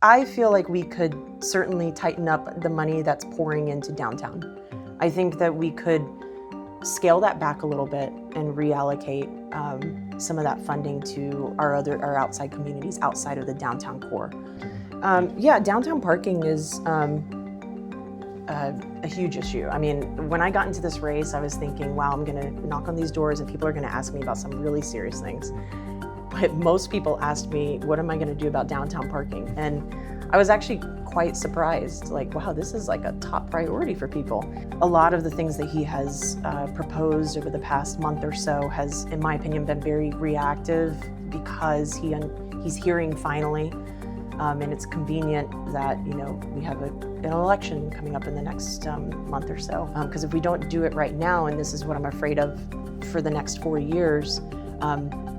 I feel like we could certainly tighten up the money that's pouring into downtown. I think that we could scale that back a little bit and reallocate some of that funding to our outside communities outside of the downtown core. Yeah, downtown parking is a huge issue. I mean, when I got into this race, I was thinking, wow, I'm gonna knock on these doors and people are gonna ask me about some really serious things. But most people asked me, what am I gonna do about downtown parking? And I was actually quite surprised, like, wow, this is like a top priority for people. A lot of the things that he has proposed over the past month or so has, in my opinion, been very reactive because he's hearing finally, and it's convenient that we have an election coming up in the next month or so. Because if we don't do it right now, and this is what I'm afraid of for the next 4 years,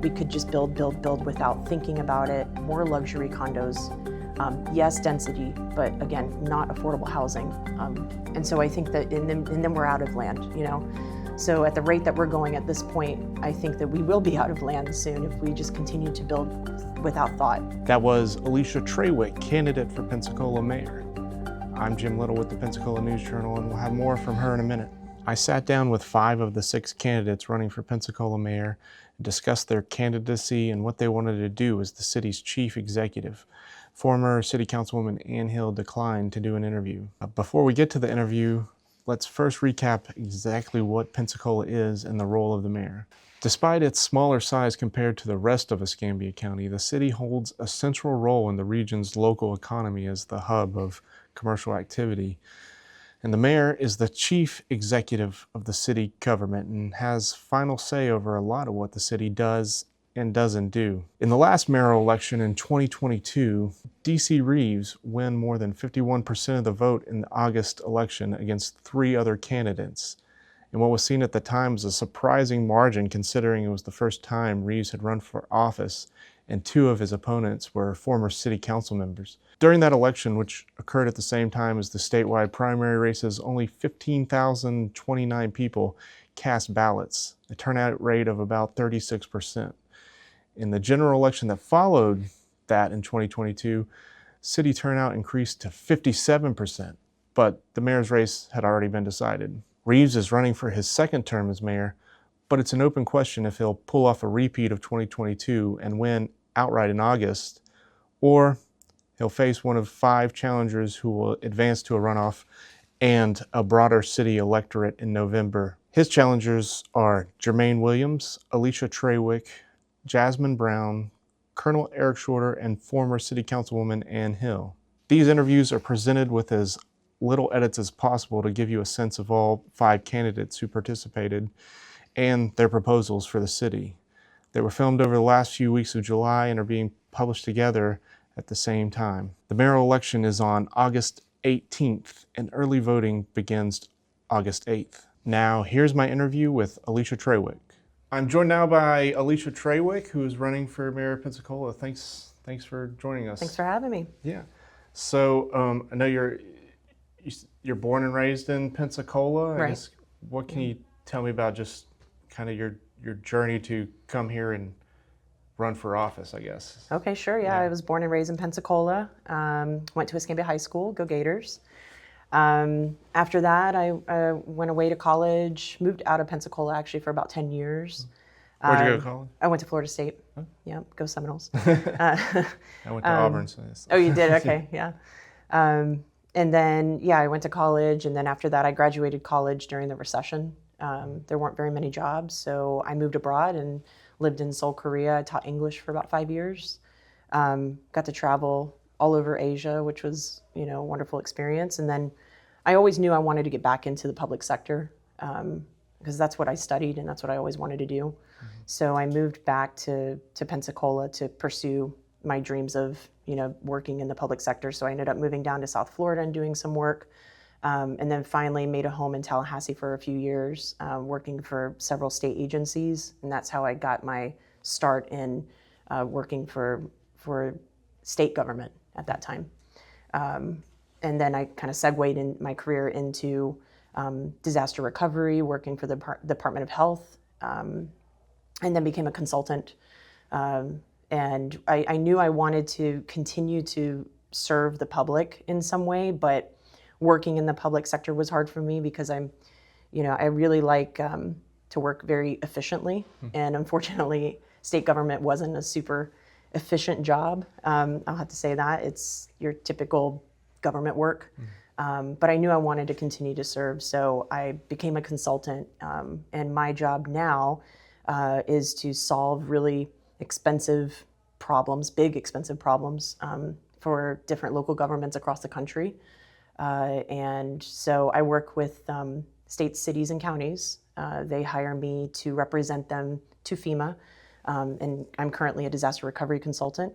we could just build without thinking about it. More luxury condos. Yes, density, but again, not affordable housing. And so I think that, and then we're out of land, So at the rate that we're going at this point, I think that we will be out of land soon if we just continue to build without thought. That was Alicia Trawick, candidate for Pensacola mayor. I'm Jim Little with the Pensacola News Journal, and we'll have more from her in a minute. I sat down with 5 of the 6 candidates running for Pensacola mayor and discussed their candidacy and what they wanted to do as the city's chief executive. Former City Councilwoman Ann Hill declined to do an interview. Before we get to the interview, let's first recap exactly what Pensacola is and the role of the mayor. Despite its smaller size compared to the rest of Escambia County, the city holds a central role in the region's local economy as the hub of commercial activity. And the mayor is the chief executive of the city government and has final say over a lot of what the city does and doesn't do. In the last mayoral election in 2022, D.C. Reeves won more than 51% of the vote in the August election against 3 other candidates, in what was seen at the time as a surprising margin considering it was the first time Reeves had run for office and 2 of his opponents were former city council members. During that election, which occurred at the same time as the statewide primary races, only 15,029 people cast ballots, a turnout rate of about 36%. In the general election that followed that in 2022, city turnout increased to 57%, but the mayor's race had already been decided. Reeves is running for his second term as mayor, but it's an open question if he'll pull off a repeat of 2022 and win outright in August, or he'll face one of 5 challengers who will advance to a runoff and a broader city electorate in November. His challengers are Jermaine Williams, Alicia Trawick, Jasmine Brown, Colonel Eric Shorter, and former City Councilwoman Ann Hill. These interviews are presented with as little edits as possible to give you a sense of all 5 candidates who participated and their proposals for the city. They were filmed over the last few weeks of July and are being published together at the same time. The mayoral election is on August 18th and early voting begins August 8th. Now, here's my interview with Alicia Trawick. I'm joined now by Alicia Trawick, who is running for mayor of Pensacola. Thanks for joining us. Thanks for having me. Yeah. So I know you're born and raised in Pensacola. Right. I guess, what can you tell me about just kind of your journey to come here and run for office, I guess? Okay, sure. Yeah, I was born and raised in Pensacola. Went to Escambia High School. Go Gators. After that, I went away to college, moved out of Pensacola actually for about 10 years. Where'd you go to college? I went to Florida State. Huh? Yeah, go Seminoles. I went to Auburn. So oh, you did? Okay, yeah. And then, I went to college, and then after that, I graduated college during the recession. There weren't very many jobs, so I moved abroad and lived in Seoul, Korea. I taught English for about 5 years. Got to travel all over Asia, which was, a wonderful experience. And then I always knew I wanted to get back into the public sector because that's what I studied and that's what I always wanted to do. Mm-hmm. So I moved back to Pensacola to pursue my dreams of, working in the public sector. So I ended up moving down to South Florida and doing some work. And then finally made a home in Tallahassee for a few years, working for several state agencies. And that's how I got my start in working for state government at that time. And then I kind of segued in my career into disaster recovery, working for the Department of Health, and then became a consultant. And I knew I wanted to continue to serve the public in some way, but working in the public sector was hard for me because I really like to work very efficiently, and unfortunately, state government wasn't a super efficient job. I'll have to say that. It's your typical government work. But I knew I wanted to continue to serve, so I became a consultant, and my job now is to solve really expensive problems, big expensive problems for different local governments across the country. And so I work with states, cities, and counties. They hire me to represent them to FEMA, and I'm currently a disaster recovery consultant.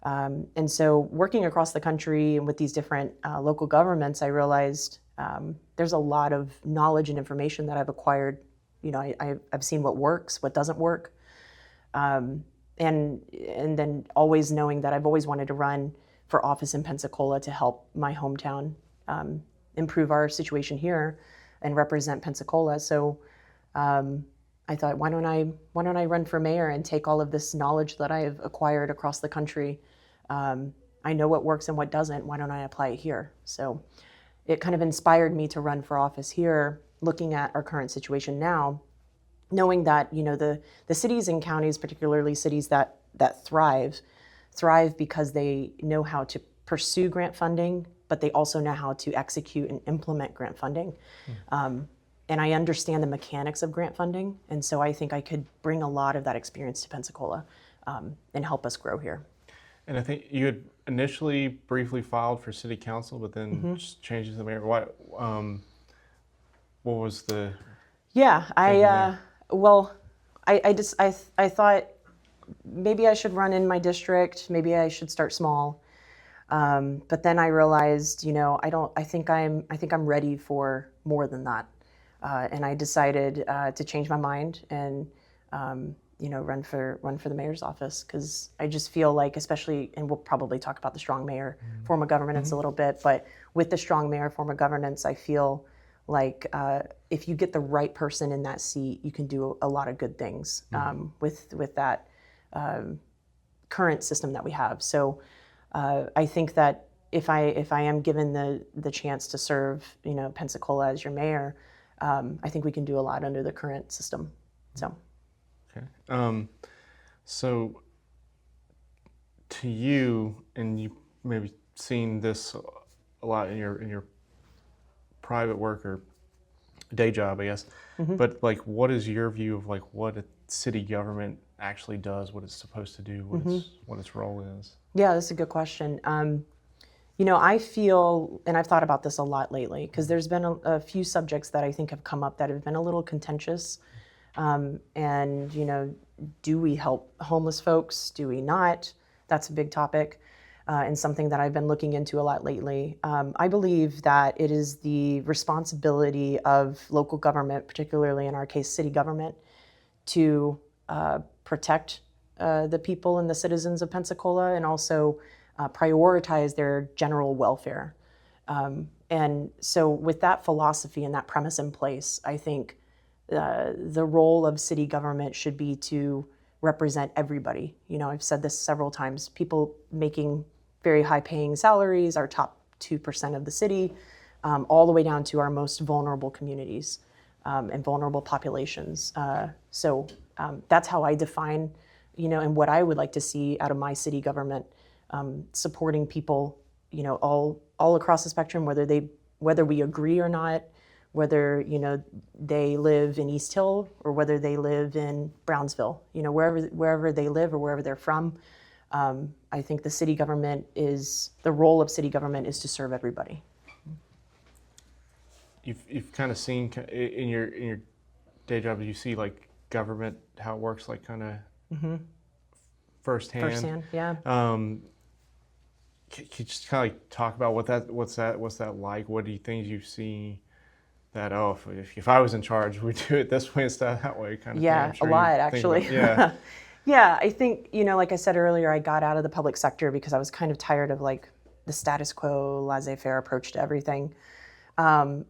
And so working across the country and with these different local governments, I realized there's a lot of knowledge and information that I've acquired. I've seen what works, what doesn't work. And then always knowing that I've always wanted to run for office in Pensacola to help my hometown improve our situation here and represent Pensacola. So I thought, why don't I run for mayor and take all of this knowledge that I've acquired across the country? I know what works and what doesn't. Why don't I apply it here? So it kind of inspired me to run for office here, looking at our current situation now, knowing that the cities and counties, particularly cities that thrive because they know how to pursue grant funding, but they also know how to execute and implement grant funding. And I understand the mechanics of grant funding, and so I think I could bring a lot of that experience to Pensacola and help us grow here. And I think you had initially briefly filed for city council, but then just changed to the mayor. What was the? Yeah, I thought maybe I should run in my district. Maybe I should start small. But then I realized, I think I'm ready for more than that. And I decided to change my mind and run for the mayor's office, because I just feel like, especially, and we'll probably talk about the strong mayor form of governance a little bit, but with the strong mayor form of governance, I feel like if you get the right person in that seat, you can do a lot of good things with that current system that we have. So I think that if I am given the chance to serve Pensacola as your mayor, I think we can do a lot under the current system. So. Okay. So to you, and you maybe seen this a lot in your private work or day job, I guess. But what is your view of what a city government actually does, what it's supposed to do, what its role is? Yeah, that's a good question. I feel, and I've thought about this a lot lately, because there's been a few subjects that I think have come up that have been a little contentious. And, do we help homeless folks? Do we not? That's a big topic, and something that I've been looking into a lot lately. I believe that it is the responsibility of local government, particularly in our case, city government, to protect the people and the citizens of Pensacola, and also prioritize their general welfare. And so with that philosophy and that premise in place, I think the role of city government should be to represent everybody. I've said this several times, people making very high paying salaries, our top 2% of the city, all the way down to our most vulnerable communities and vulnerable populations. So that's how I define, and what I would like to see out of my city government, supporting people, all across the spectrum, whether we agree or not, whether they live in East Hill or whether they live in Brownsville, wherever they live or wherever they're from. I think the role of city government is to serve everybody. You've kind of seen in your day job, you see government, how it works, kind of firsthand. Firsthand, yeah. Can you just kind of talk about what's that like? What do you think you've seen that, if I was in charge, we'd do it this way instead of that way, kind of thing? Yeah, a lot, actually. Yeah. Yeah, I think, like I said earlier, I got out of the public sector because I was kind of tired of the status quo, laissez-faire approach to everything. That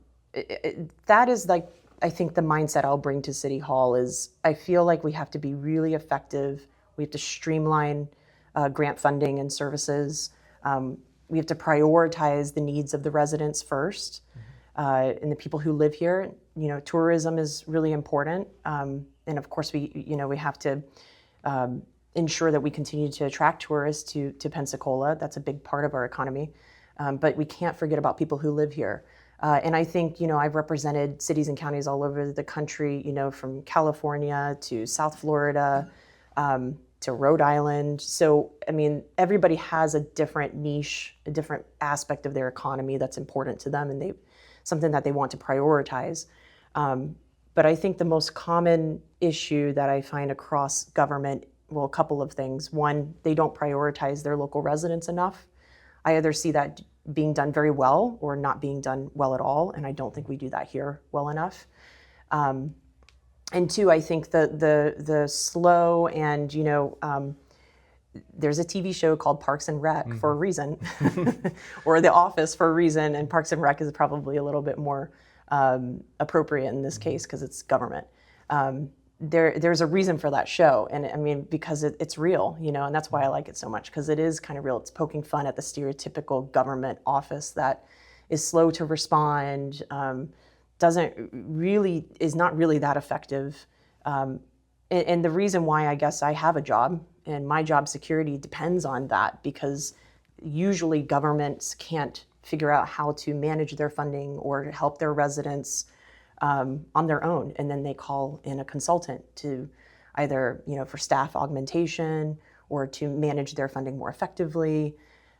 is I think the mindset I'll bring to City Hall is I feel like we have to be really effective. We have to streamline grant funding and services. we have to prioritize the needs of the residents first, and the people who live here. You know, tourism is really important, and of course we have to ensure that we continue to attract tourists to Pensacola. That's a big part of our economy, but we can't forget about people who live here. And I think, I've represented cities and counties all over the country, from California to South Florida, to Rhode Island. So, I mean, everybody has a different niche, a different aspect of their economy that's important to them, and something that they want to prioritize. But I think the most common issue that I find across government, well, a couple of things. One, they don't prioritize their local residents enough. I either see that being done very well or not being done well at all, and I don't think we do that here well enough. And two, I think the slow and, there's a TV show called Parks and Rec for a reason, or The Office for a reason, and Parks and Rec is probably a little bit more appropriate in this case because it's government. There's a reason for that show, and I mean, because it's real, and that's why I like it so much, because it is kind of real. It's poking fun at the stereotypical government office that is slow to respond, is not really that effective. And the reason why I guess I have a job and my job security depends on that, because usually governments can't figure out how to manage their funding or to help their residents on their own. And then they call in a consultant to either, for staff augmentation or to manage their funding more effectively.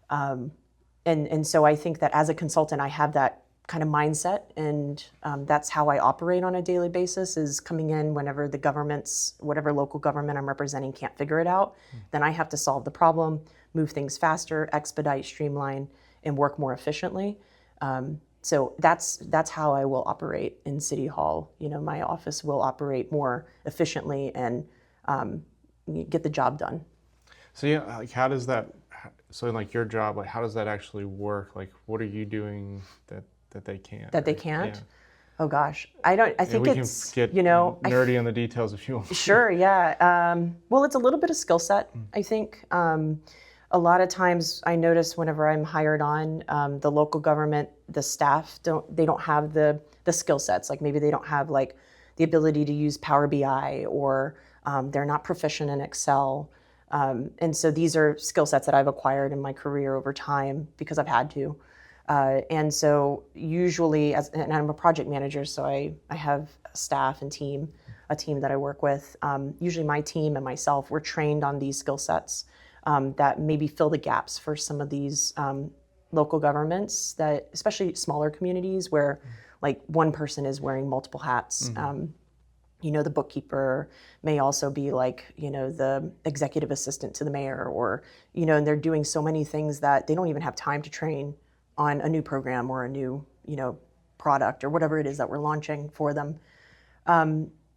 And so I think that as a consultant, I have that kind of mindset, and that's how I operate on a daily basis, is coming in whenever whatever local government I'm representing can't figure it out, then I have to solve the problem, move things faster, expedite, streamline, and work more efficiently. So that's how I will operate in City Hall. My office will operate more efficiently and get the job done. So yeah, like how does that, so like your job, like how does that actually work? Like what are you doing that they can't? That they can't? Yeah. Oh gosh, I think we it's, can get nerdy on the details if you want. Sure, yeah. Well, it's a little bit of skill set, I think. A lot of times I notice whenever I'm hired on, the local government, the staff don't have the skill sets. Like maybe they don't have like the ability to use Power BI, or they're not proficient in Excel. And so these are skill sets that I've acquired in my career over time because I've had to. And so usually, and I'm a project manager, so I have a staff and a team that I work with. Usually my team and myself, we're trained on these skill sets that maybe fill the gaps for some of these local governments, that especially smaller communities where like one person is wearing multiple hats. The bookkeeper may also be like, the executive assistant to the mayor, or, and they're doing so many things that they don't even have time to train on a new program or a new, product or whatever it is that we're launching for them.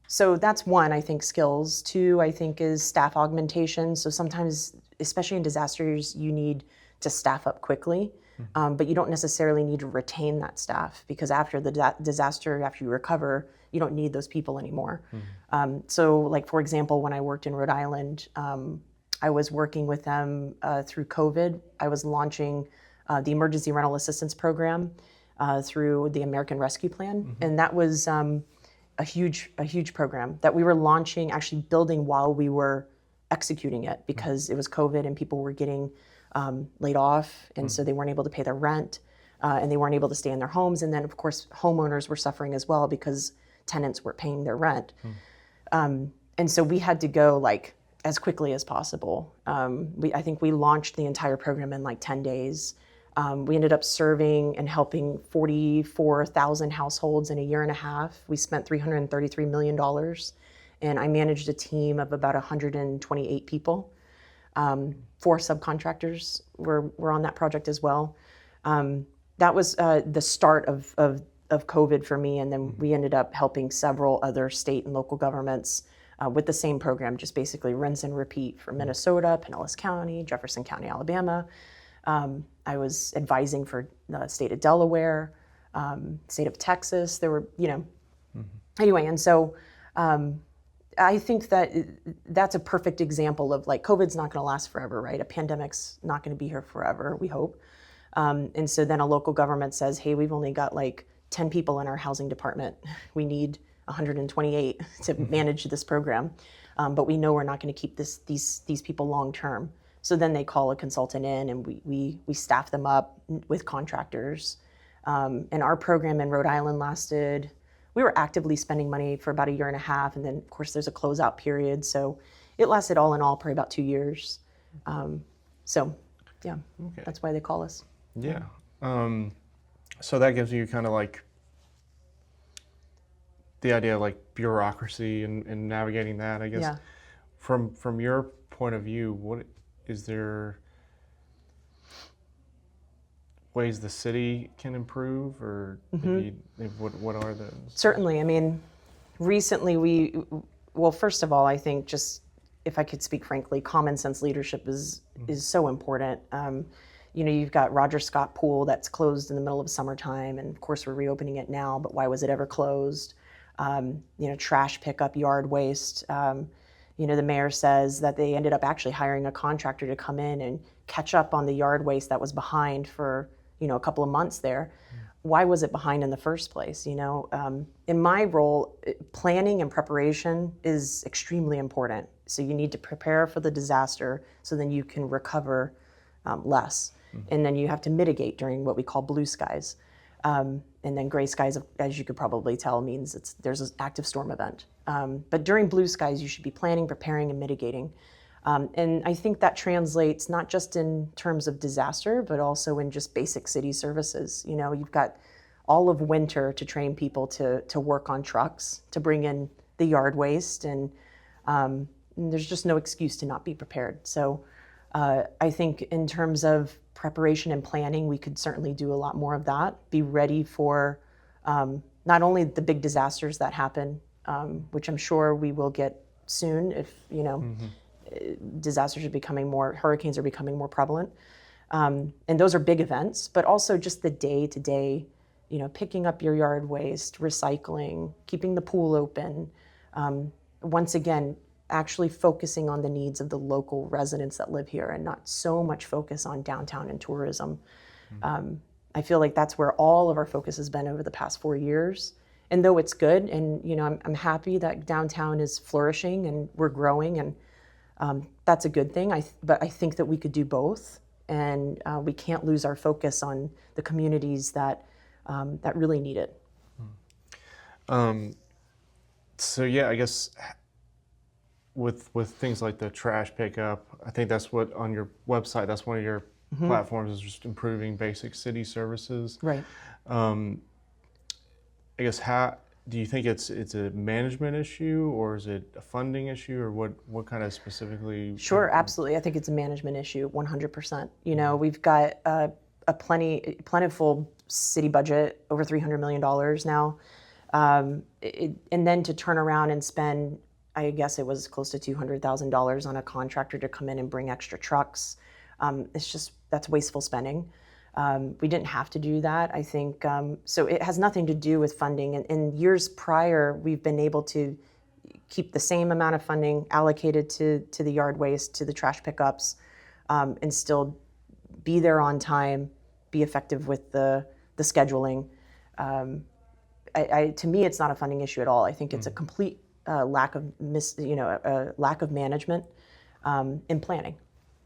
So that's one, I think, skills. Two, I think, is staff augmentation. So sometimes, especially in disasters, you need to staff up quickly, but you don't necessarily need to retain that staff, because after the disaster, after you recover, you don't need those people anymore. So like, for example, when I worked in Rhode Island, I was working with them through COVID. I was launching the Emergency Rental Assistance Program through the American Rescue Plan. And that was a huge program that we were launching, actually building while we were executing it, because it was COVID and people were getting laid off, and so they weren't able to pay their rent, and they weren't able to stay in their homes. And then, of course, homeowners were suffering as well because tenants weren't paying their rent. And so we had to go like as quickly as possible. I think we launched the entire program in like 10 days. We ended up serving and helping 44,000 households in a year and a half. We spent $333 million, and I managed a team of about 128 people. 4 subcontractors were on that project as well. That was the start of COVID for me, and then we ended up helping several other state and local governments with the same program, just basically rinse and repeat, for Minnesota, Pinellas County, Jefferson County, Alabama. I was advising for the state of Delaware, state of Texas. There were, anyway, and so I think that that's a perfect example of like, COVID's not going to last forever, right? A pandemic's not going to be here forever, we hope. And so then a local government says, hey, we've only got like 10 people in our housing department. We need 128 to manage this program. But we know we're not going to keep these people long term. So then they call a consultant in, and we staff them up with contractors. And our program in Rhode Island we were actively spending money for about a year and a half. And then, of course, there's a closeout period. So it lasted all in all probably about 2 years. So, yeah, Okay. that's why they call us. Yeah. So that gives you kind of like the idea of like bureaucracy and navigating that, I guess. Yeah. From your point of view, what is there ways the city can improve, or what are those? Certainly. I mean, recently well, first of all, I think just, if I could speak frankly, common sense leadership is so important. You've got Roger Scott Pool that's closed in the middle of summertime, and of course we're reopening it now, but why was it ever closed? Trash pickup, yard waste. The mayor says that they ended up actually hiring a contractor to come in and catch up on the yard waste that was behind for, a couple of months there. Why was it behind in the first place? In my role, planning and preparation is extremely important. So you need to prepare for the disaster so then you can recover less. And then you have to mitigate during what we call blue skies. And then gray skies, as you could probably tell, means there's an active storm event. But during blue skies, you should be planning, preparing, and mitigating. And I think that translates not just in terms of disaster, but also in just basic city services. You've got all of winter to train people to work on trucks, to bring in the yard waste, and there's just no excuse to not be prepared. So I think in terms of preparation and planning, we could certainly do a lot more of that. Be ready for not only the big disasters that happen, which I'm sure we will get soon if, hurricanes are becoming more prevalent. And those are big events, but also just the day-to-day, picking up your yard waste, recycling, keeping the pool open. Once again, actually focusing on the needs of the local residents that live here and not so much focus on downtown and tourism. I feel like that's where all of our focus has been over the past 4 years. And though it's good, and I'm happy that downtown is flourishing and we're growing, and that's a good thing. But I think that we could do both, and we can't lose our focus on the communities that really need it. So yeah, I guess with things like the trash pickup, I think that's what on your website, that's one of your platforms, is just improving basic city services. Right. I guess how do you think it's a management issue, or is it a funding issue, or what kind of specifically? Sure, absolutely. I think it's a management issue, 100%. We've got a plentiful city budget, over $300 million now, and then to turn around and spend, I guess it was close to $200,000 on a contractor to come in and bring extra trucks. That's wasteful spending. We didn't have to do that, I think. So it has nothing to do with funding. And in years prior, we've been able to keep the same amount of funding allocated to the yard waste, to the trash pickups, and still be there on time, be effective with the scheduling. To me, it's not a funding issue at all. I think it's a complete lack of management in planning.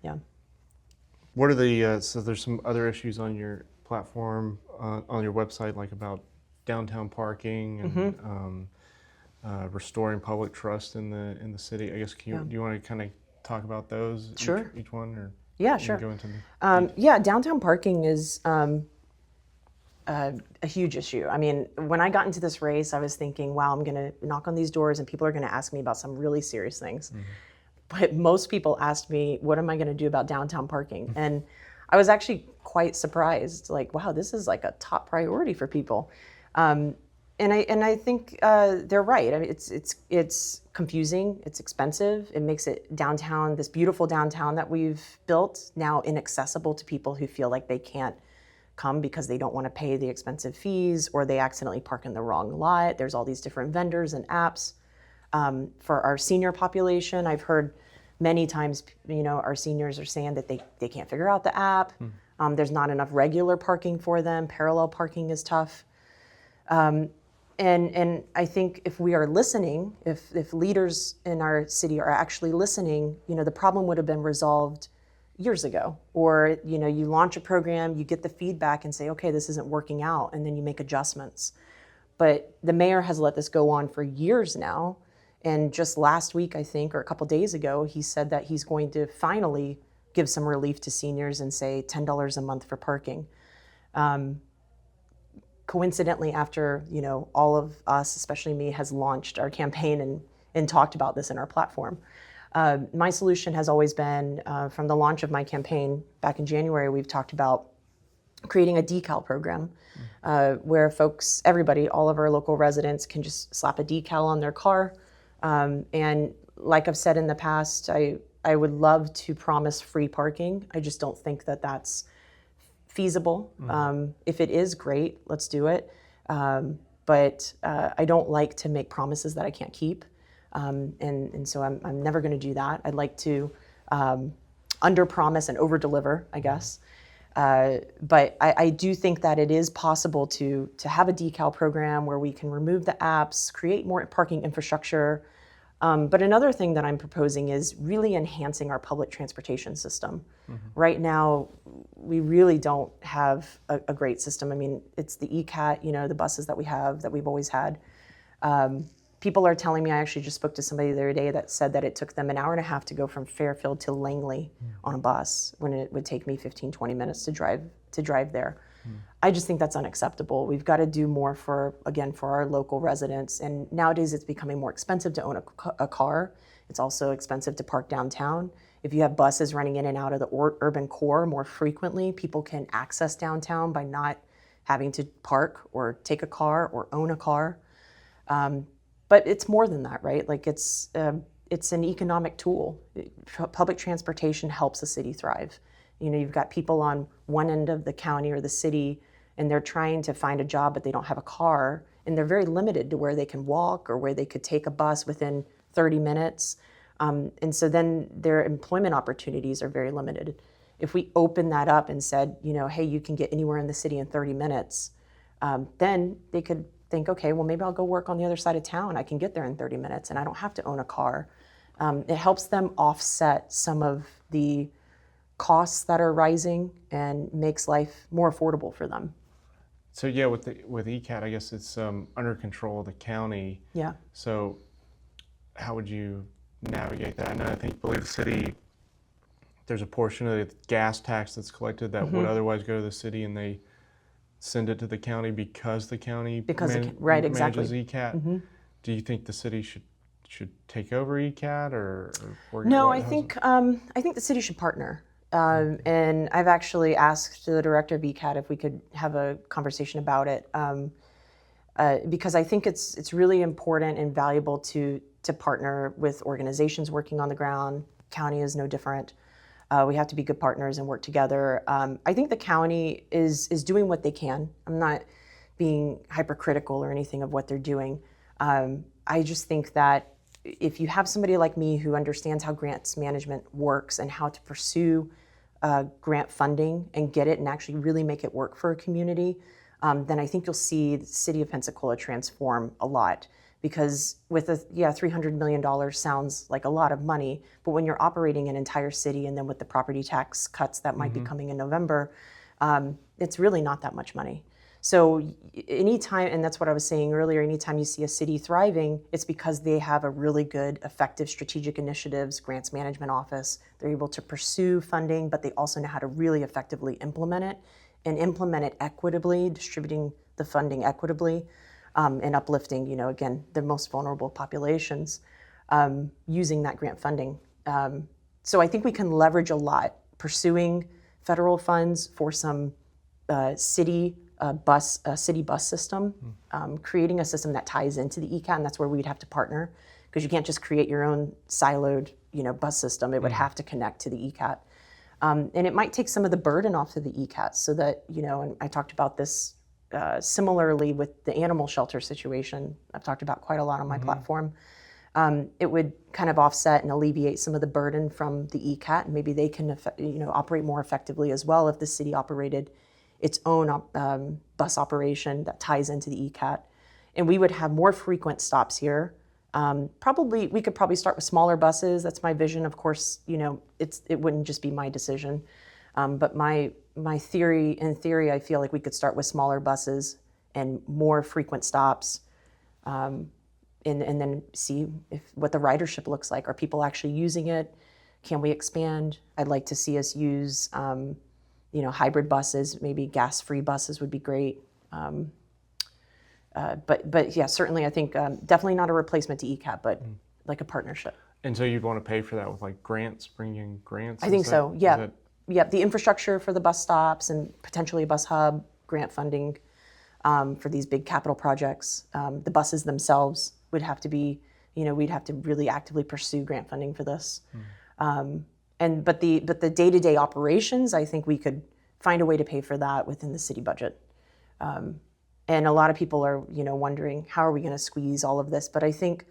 Yeah. What are so there's some other issues on your platform, on your website, like about downtown parking and restoring public trust in the city. I guess do you want to kind of talk about those? Sure. Each one, or yeah, sure. Go into downtown parking is a huge issue. I mean, when I got into this race, I was thinking, wow, I'm going to knock on these doors and people are going to ask me about some really serious things. But most people asked me, what am I going to do about downtown parking? And I was actually quite surprised, like, wow, this is like a top priority for people. And I think they're right. I mean, it's confusing, it's expensive. It makes it downtown, this beautiful downtown that we've built, now inaccessible to people who feel like they can't come because they don't want to pay the expensive fees, or they accidentally park in the wrong lot. There's all these different vendors and apps. For our senior population, I've heard many times, our seniors are saying that they can't figure out the app. There's not enough regular parking for them. Parallel parking is tough. And I think if we are listening, if leaders in our city are actually listening, the problem would have been resolved years ago. Or, you launch a program, you get the feedback and say, okay, this isn't working out, and then you make adjustments. But the mayor has let this go on for years now. And just last week, I think, or a couple days ago, he said that he's going to finally give some relief to seniors and say $10 a month for parking. Coincidentally, after all of us, especially me, has launched our campaign and talked about this in our platform. My solution has always been, from the launch of my campaign back in January, we've talked about creating a decal program where folks, everybody, all of our local residents can just slap a decal on their car. And like I've said in the past, I would love to promise free parking. I just don't think that that's feasible. If it is, great, let's do it. But I don't like to make promises that I can't keep. And so I'm never going to do that. I'd like to under-promise and over-deliver, I guess. But I do think that it is possible to have a decal program where we can remove the apps, create more parking infrastructure. But another thing that I'm proposing is really enhancing our public transportation system. Right now, we really don't have a great system. I mean, it's the ECAT, the buses that we have, that we've always had. People are telling me, I actually just spoke to somebody the other day that said that it took them an hour and a half to go from Fairfield to Langley on a bus when it would take me 15, 20 minutes to drive there. I just think that's unacceptable. We've got to do more for our local residents. And nowadays it's becoming more expensive to own a car. It's also expensive to park downtown. If you have buses running in and out of the urban core more frequently, people can access downtown by not having to park or take a car or own a car. But it's more than that, right? Like it's an economic tool. Public transportation helps a city thrive. You've got people on one end of the county or the city, and they're trying to find a job, but they don't have a car, and they're very limited to where they can walk or where they could take a bus within 30 minutes. And so then their employment opportunities are very limited. If we open that up and said, hey, you can get anywhere in the city in 30 minutes, then they could think, okay, well, maybe I'll go work on the other side of town. I can get there in 30 minutes, and I don't have to own a car. It helps them offset some of the costs that are rising and makes life more affordable for them. So yeah, with ECAT, I guess it's under control of the county. Yeah. So how would you navigate that? I believe the city, there's a portion of the gas tax that's collected that would otherwise go to the city, and they send it to the county because the county right, exactly. manages ECAT. Do you think the city should take over ECAT or no? I think the city should partner. And I've actually asked the director of ECAT if we could have a conversation about it, because I think it's really important and valuable to partner with organizations working on the ground. County is no different. We have to be good partners and work together. I think the county is doing what they can. I'm not being hypercritical or anything of what they're doing. I just think that if you have somebody like me who understands how grants management works and how to pursue grant funding and get it and actually really make it work for a community, then I think you'll see the city of Pensacola transform a lot. Because with $300 million sounds like a lot of money, but when you're operating an entire city and then with the property tax cuts that might be coming in November, it's really not that much money. So anytime, and that's what I was saying earlier, anytime you see a city thriving, it's because they have a really good, effective strategic initiatives, grants management office. They're able to pursue funding, but they also know how to really effectively implement it and implement it equitably, distributing the funding equitably, and uplifting, again, the most vulnerable populations using that grant funding. So I think we can leverage a lot pursuing federal funds for some city bus system, creating a system that ties into the ECAT, and that's where we'd have to partner, because you can't just create your own siloed, bus system. It would have to connect to the ECAT, and it might take some of the burden off of the ECAT, so that and I talked about this similarly with the animal shelter situation. I've talked about quite a lot on my platform. it would kind of offset and alleviate some of the burden from the ECAT, and maybe they can operate more effectively as well if the city operated its own bus operation that ties into the ECAT. And we would have more frequent stops here. We could probably start with smaller buses. That's my vision. Of course, it wouldn't just be my decision. But my theory, in theory, I feel like we could start with smaller buses and more frequent stops, and then see what the ridership looks like. Are people actually using it? Can we expand? I'd like to see us use, hybrid buses. Maybe gas-free buses would be great. But yeah, certainly I think definitely not a replacement to ECAT, but like a partnership. And so you'd want to pay for that with like grants, bringing grants? I think so, yeah. Yeah, the infrastructure for the bus stops and potentially a bus hub, grant funding for these big capital projects. The buses themselves would have to be, we'd have to really actively pursue grant funding for this. But the day-to-day operations, I think we could find a way to pay for that within the city budget. And a lot of people are, wondering, how are we going to squeeze all of this? But I think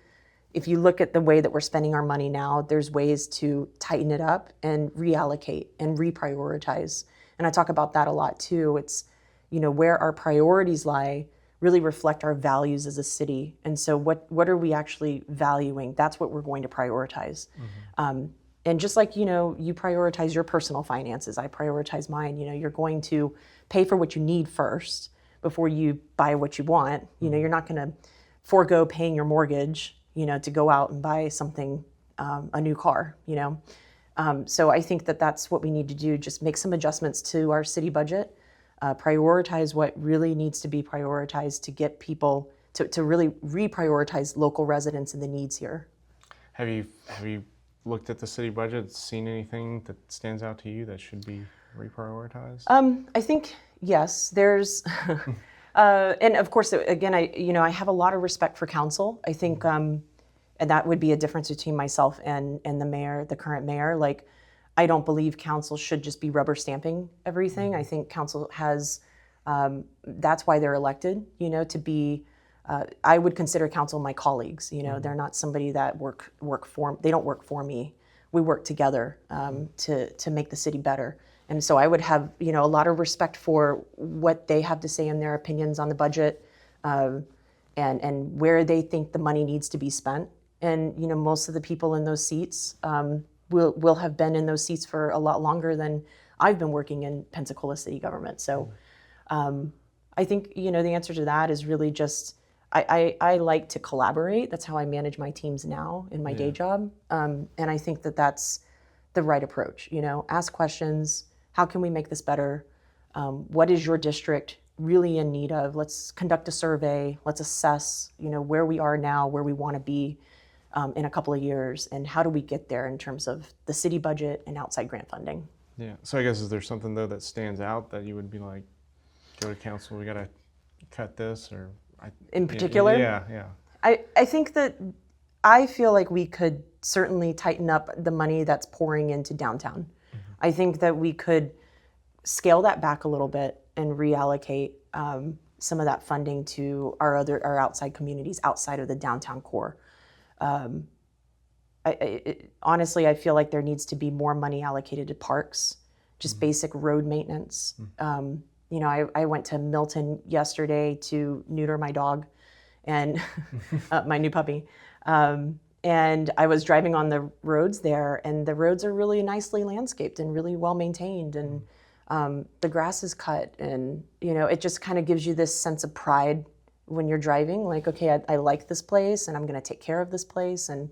if you look at the way that we're spending our money now, there's ways to tighten it up and reallocate and reprioritize. And I talk about that a lot too. It's, where our priorities lie really reflect our values as a city. And so what are we actually valuing? That's what we're going to prioritize. And just like, you prioritize your personal finances, I prioritize mine. You're going to pay for what you need first before you buy what you want. You're not going to forego paying your mortgage, to go out and buy something, a new car, So I think that that's what we need to do, just make some adjustments to our city budget, prioritize what really needs to be prioritized to get people to really reprioritize local residents and the needs here. Have you looked at the city budget, seen anything that stands out to you that should be reprioritized? I think, yes, there's, and of course, again, I have a lot of respect for council. I think, and that would be a difference between myself and the mayor, the current mayor. Like, I don't believe council should just be rubber stamping everything. I think council has, that's why they're elected, to be, I would consider council my colleagues. They're not somebody that they don't work for me. We work together to make the city better. And so I would have, a lot of respect for what they have to say in their opinions on the budget, and where they think the money needs to be spent. And, most of the people in those seats will have been in those seats for a lot longer than I've been working in Pensacola city government. So I think, the answer to that is really just, I like to collaborate. That's how I manage my teams now in my day job. And I think that that's the right approach. Ask questions. How can we make this better? What is your district really in need of? Let's conduct a survey. Let's assess, where we are now, where we want to be in a couple of years, and how do we get there in terms of the city budget and outside grant funding. Yeah. So I guess, is there something though that stands out that you would be like, go to council, we got to cut this, or in particular? Yeah. I think that I feel like we could certainly tighten up the money that's pouring into downtown. I think that we could scale that back a little bit and reallocate some of that funding to our outside communities outside of the downtown core. Honestly, I feel like there needs to be more money allocated to parks, just basic road maintenance. I went to Milton yesterday to neuter my dog and my new puppy. And I was driving on the roads there, and the roads are really nicely landscaped and really well maintained, and the grass is cut, and it just kind of gives you this sense of pride when you're driving. Like, okay, I like this place, and I'm going to take care of this place, and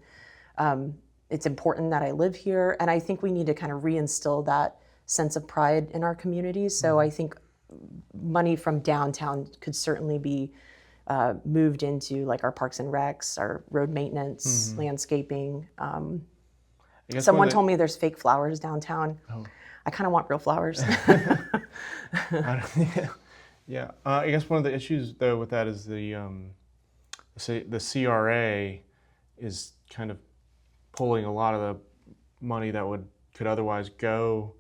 it's important that I live here. And I think we need to kind of reinstill that sense of pride in our communities. So I think money from downtown could certainly be moved into like our parks and recs, our road maintenance, landscaping. Someone told me there's fake flowers downtown. Oh. I kind of want real flowers. Yeah. I guess one of the issues though with that is the CRA is kind of pulling a lot of the money that could otherwise go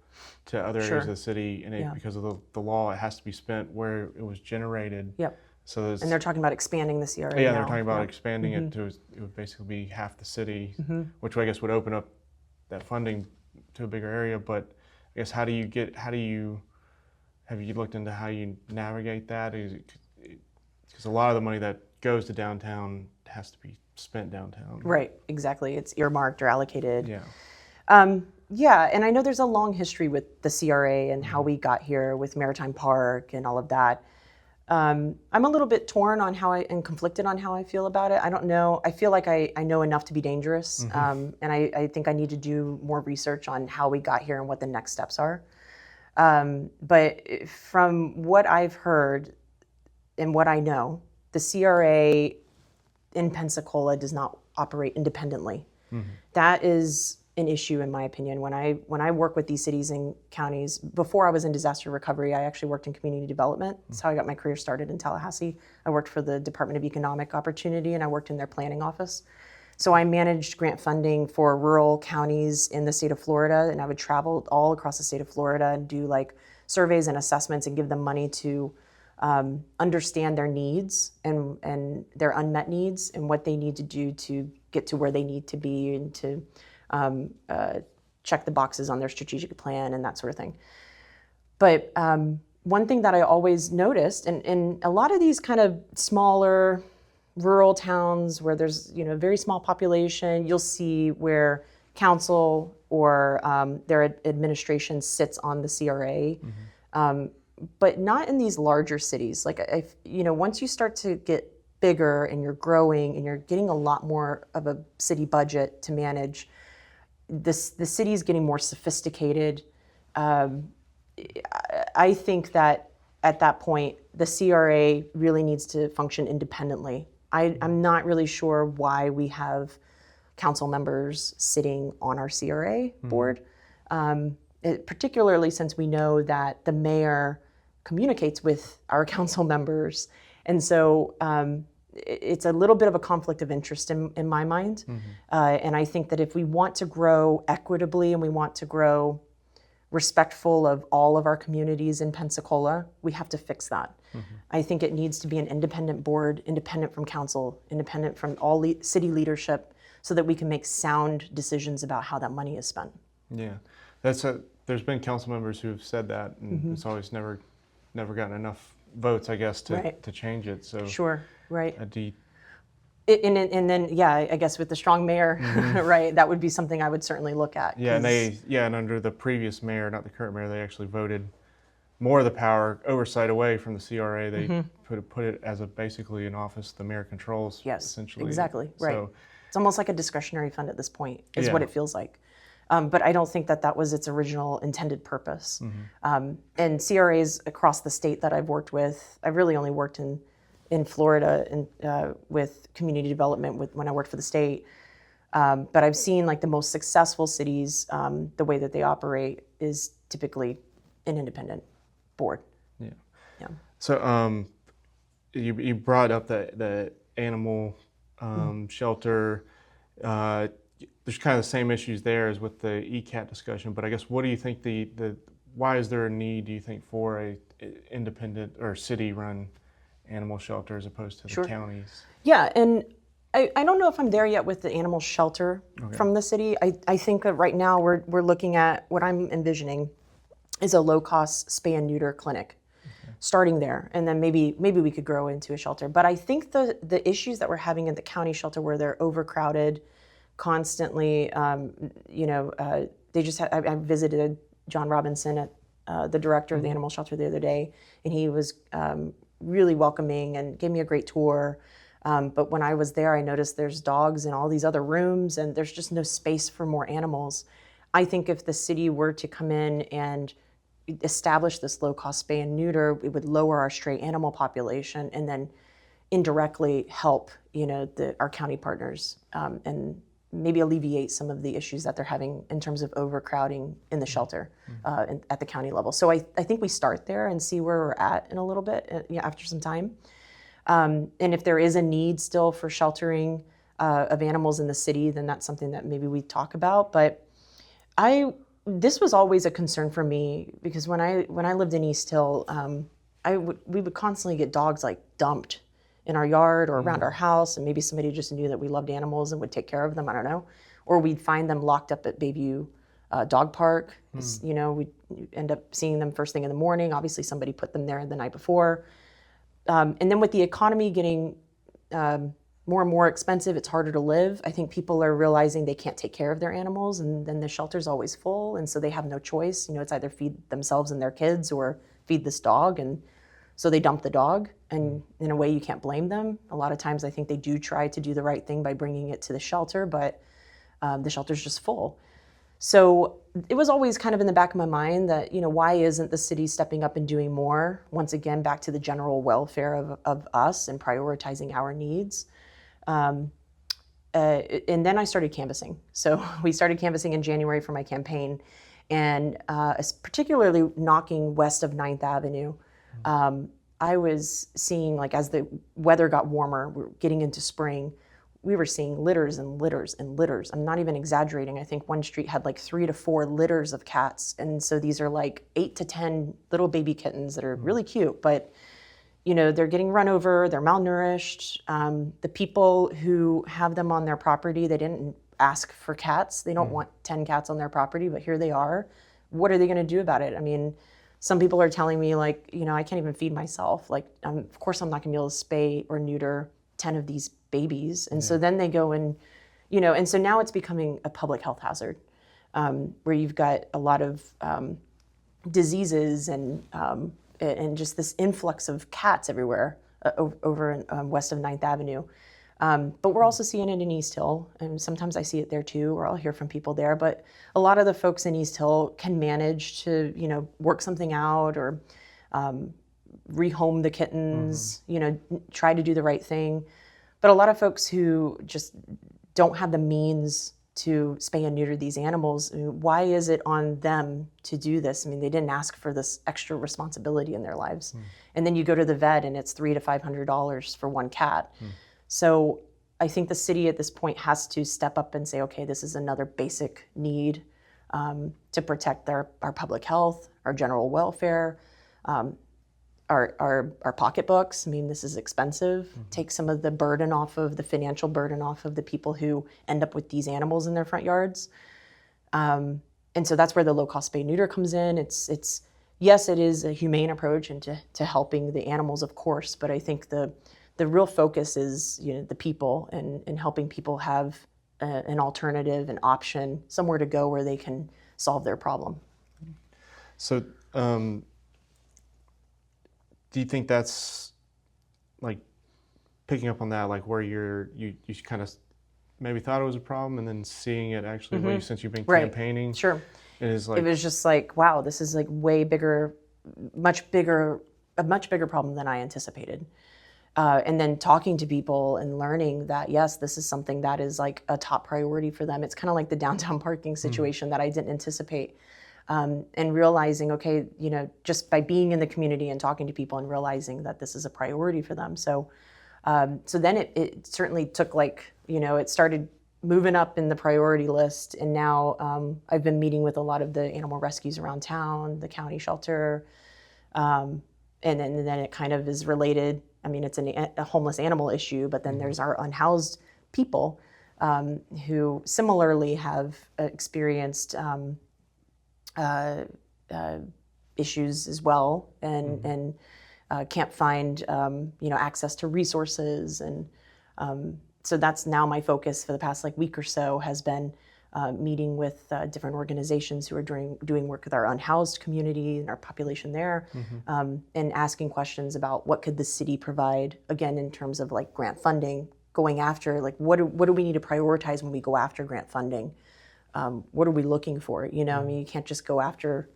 to other areas of the city, and because of the law, it has to be spent where it was generated. Yep. So there's, And they're talking about expanding the CRA yeah, now. they're talking about Yeah. expanding it to, it would basically be half the city, Mm-hmm. which I guess would open up that funding to a bigger area. But I guess have you looked into how you navigate that? Because a lot of the money that goes to downtown has to be spent downtown. Right, exactly. It's earmarked or allocated. Yeah. Yeah, and I know there's a long history with the CRA and how we got here with Maritime Park and all of that. I'm a little bit torn on and conflicted on how I feel about it. I don't know. I feel like I know enough to be dangerous, and I think I need to do more research on how we got here and what the next steps are. But from what I've heard and what I know, the CRA in Pensacola does not operate independently. That is an issue, in my opinion. When I work with these cities and counties, before I was in disaster recovery, I actually worked in community development. That's how I got my career started in Tallahassee. I worked for the Department of Economic Opportunity, and I worked in their planning office. So I managed grant funding for rural counties in the state of Florida, and I would travel all across the state of Florida and do like surveys and assessments and give them money to understand their needs and their unmet needs and what they need to do to get to where they need to be and to check the boxes on their strategic plan and that sort of thing. But one thing that I always noticed, and in a lot of these kind of smaller rural towns where there's very small population, you'll see where council or their administration sits on the CRA. But not in these larger cities. Like, once you start to get bigger and you're growing and you're getting a lot more of a city budget to manage, the city is getting more sophisticated. I think that at that point, the CRA really needs to function independently. I'm not really sure why we have council members sitting on our CRA board, particularly since we know that the mayor communicates with our council members. And so it's a little bit of a conflict of interest in my mind. And I think that if we want to grow equitably and we want to grow respectful of all of our communities in Pensacola, we have to fix that. I think it needs to be an independent board, independent from council, independent from all city leadership, so that we can make sound decisions about how that money is spent. Yeah, there's been council members who have said that, and it's always never gotten enough votes, I guess, to change it. So sure, right. And then, yeah, I guess with the strong mayor, right, that would be something I would certainly look at. Yeah, and under the previous mayor, not the current mayor, they actually voted more of the power oversight away from the CRA. They put it as basically an office the mayor controls. Yes, essentially. Exactly, right. So, it's almost like a discretionary fund at this point, is what it feels like. But I don't think that was its original intended purpose. And CRAs across the state that I've worked with, I've really only worked in Florida and with community development when I worked for the state. But I've seen like the most successful cities, the way that they operate is typically an independent board. Yeah. So you brought up the animal shelter. There's kind of the same issues there as with the ECAT discussion, but I guess what do you think why is there a need, do you think, for a independent or city-run animal shelter as opposed to the counties? Yeah, and I don't know if I'm there yet with the animal shelter from the city. I think that right now we're looking at what I'm envisioning is a low-cost spay and neuter clinic, starting there, and then maybe we could grow into a shelter. But I think the issues that we're having in the county shelter, where they're overcrowded constantly, they just I visited John Robinson, the director of the animal shelter, the other day, and he was really welcoming and gave me a great tour. But when I was there, I noticed there's dogs in all these other rooms, and there's just no space for more animals. I think if the city were to come in and establish this low-cost spay and neuter, it would lower our stray animal population, and then indirectly help our county partners and maybe alleviate some of the issues that they're having in terms of overcrowding in the shelter at the county level. So I think we start there and see where we're at in a little bit after some time. And if there is a need still for sheltering of animals in the city, then that's something that maybe we talk about. But this was always a concern for me, because when I lived in East Hill, we would constantly get dogs like dumped in our yard or around our house, and maybe somebody just knew that we loved animals and would take care of them. I don't know, or we'd find them locked up at Bayview Dog Park. You know, we'd end up seeing them first thing in the morning. Obviously, somebody put them there the night before. And then with the economy getting more and more expensive, it's harder to live. I think people are realizing they can't take care of their animals, and then the shelter's always full, and so they have no choice. You know, it's either feed themselves and their kids or feed this dog, and so they dump the dog. And in a way, you can't blame them. A lot of times, I think they do try to do the right thing by bringing it to the shelter, but the shelter's just full. So it was always kind of in the back of my mind that, you know, why isn't the city stepping up and doing more? Once again, back to the general welfare of us and prioritizing our needs. And then I started canvassing. So we started canvassing in January for my campaign, and particularly knocking west of 9th Avenue. I was seeing, like, as the weather got warmer, we're getting into spring, we were seeing litters and litters and litters. I'm not even exaggerating. I think one street had like 3 to 4 litters of cats. And so these are like 8 to 10 little baby kittens that are really cute, but you know, they're getting run over, they're malnourished. The people who have them on their property, they didn't ask for cats. They don't want 10 cats on their property, but here they are. What are they gonna do about it? I mean, some people are telling me, like, you know, I can't even feed myself. Like, of course I'm not gonna be able to spay or neuter 10 of these babies. And so then they go and, you know, and so now it's becoming a public health hazard, where you've got a lot of diseases and just this influx of cats everywhere over in, west of 9th Avenue. But we're also seeing it in East Hill, and sometimes I see it there too, or I'll hear from people there. But a lot of the folks in East Hill can manage to, you know, work something out or rehome the kittens, you know, try to do the right thing. But a lot of folks who just don't have the means to spay and neuter these animals, I mean, why is it on them to do this? I mean, they didn't ask for this extra responsibility in their lives. And then you go to the vet and it's $300 to $500 for one cat. So I think the city at this point has to step up and say, okay, this is another basic need to protect our public health, our general welfare, our pocketbooks. I mean, this is expensive. Take some of the burden off of the financial burden off of the people who end up with these animals in their front yards. And so that's where the low-cost spay neuter comes in. It's yes, it is a humane approach and to helping the animals, of course, but I think the real focus is, you know, the people and helping people have an alternative, an option, somewhere to go where they can solve their problem. So, do you think that's, like, picking up on that, like where you kind of maybe thought it was a problem and then seeing it actually, since you've been campaigning? Sure. It is like, it was just like, wow, this is like way bigger, a much bigger problem than I anticipated. And then talking to people and learning that, yes, this is something that is like a top priority for them. It's kind of like the downtown parking situation that I didn't anticipate. And realizing, okay, you know, just by being in the community and talking to people and realizing that this is a priority for them. So then it certainly took, like, you know, it started moving up in the priority list. And now I've been meeting with a lot of the animal rescues around town, the county shelter. And then it kind of is related. I mean, it's a homeless animal issue, but then there's our unhoused people who similarly have experienced issues as well, and can't find you know, access to resources, and so that's now my focus for the past like week or so has been meeting with different organizations who are doing work with our unhoused community and our population there, and asking questions about what could the city provide, again, in terms of like grant funding, going after, like, what do we need to prioritize when we go after grant funding? What are we looking for? You know, I mean, you can't just go after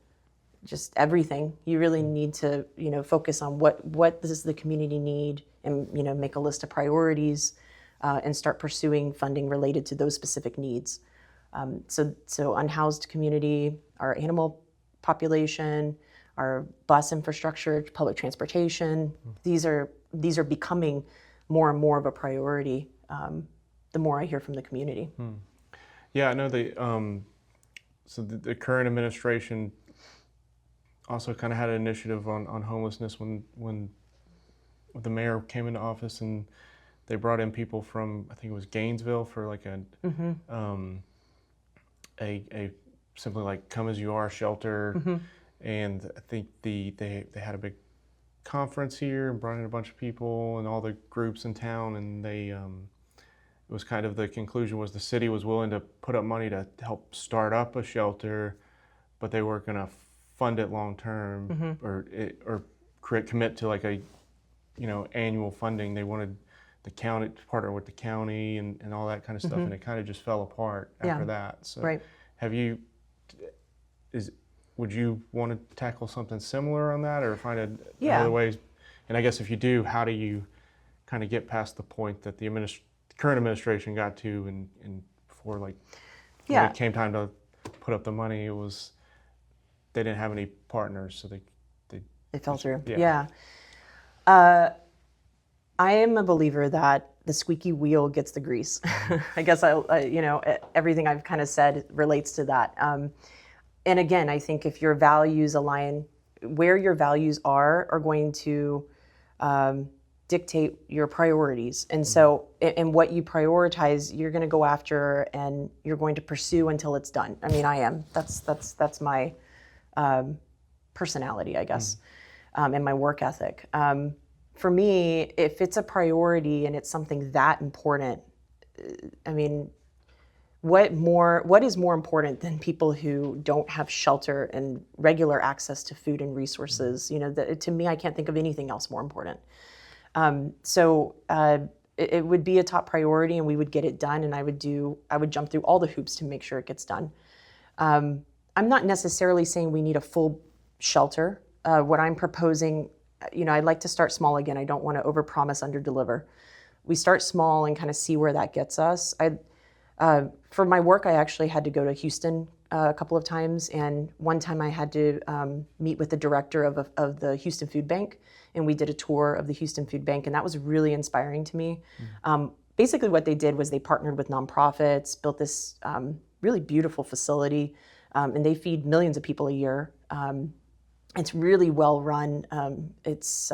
just everything. You really need to, you know, focus on what does the community need, and, you know, make a list of priorities and start pursuing funding related to those specific needs. So unhoused community, our animal population, our bus infrastructure, public transportation, these are becoming more and more of a priority the more I hear from the community. Yeah, I know so the current administration also kind of had an initiative on homelessness when the mayor came into office, and they brought in people from, I think it was Gainesville, for like a simply like come as you are shelter. And I think they had a big conference here and brought in a bunch of people and all the groups in town, and they it was kind of, the conclusion was the city was willing to put up money to help start up a shelter, but they weren't going to fund it long term, or commit to like a annual funding. They wanted the county to partner with the county and all that kind of stuff, and it kind of just fell apart after that. So would you want to tackle something similar on that, or find another way? And I guess if you do, how do you kind of get past the point that the current administration got to, and before, like, when it came time to put up the money, they didn't have any partners, so they fell through. I am a believer that the squeaky wheel gets the grease. I guess everything I've kind of said relates to that. And again, I think if your values align, where your values are going to dictate your priorities. And so, and what you prioritize, you're going to go after and you're going to pursue until it's done. I mean, I am. That's my personality, I guess, and my work ethic. For me, if it's a priority and it's something that important, I mean, what is more important than people who don't have shelter and regular access to food and resources? To me, I can't think of anything else more important. So it would be a top priority, and we would get it done, and I would jump through all the hoops to make sure it gets done. I'm not necessarily saying we need a full shelter. What I'm proposing, I'd like to start small again. I don't want to overpromise, underdeliver. We start small and kind of see where that gets us. For my work, I actually had to go to Houston a couple of times, and one time I had to meet with the director of the Houston Food Bank, and we did a tour of the Houston Food Bank, and that was really inspiring to me. Basically what they did was they partnered with nonprofits, built this really beautiful facility, and they feed millions of people a year. It's really well run. It's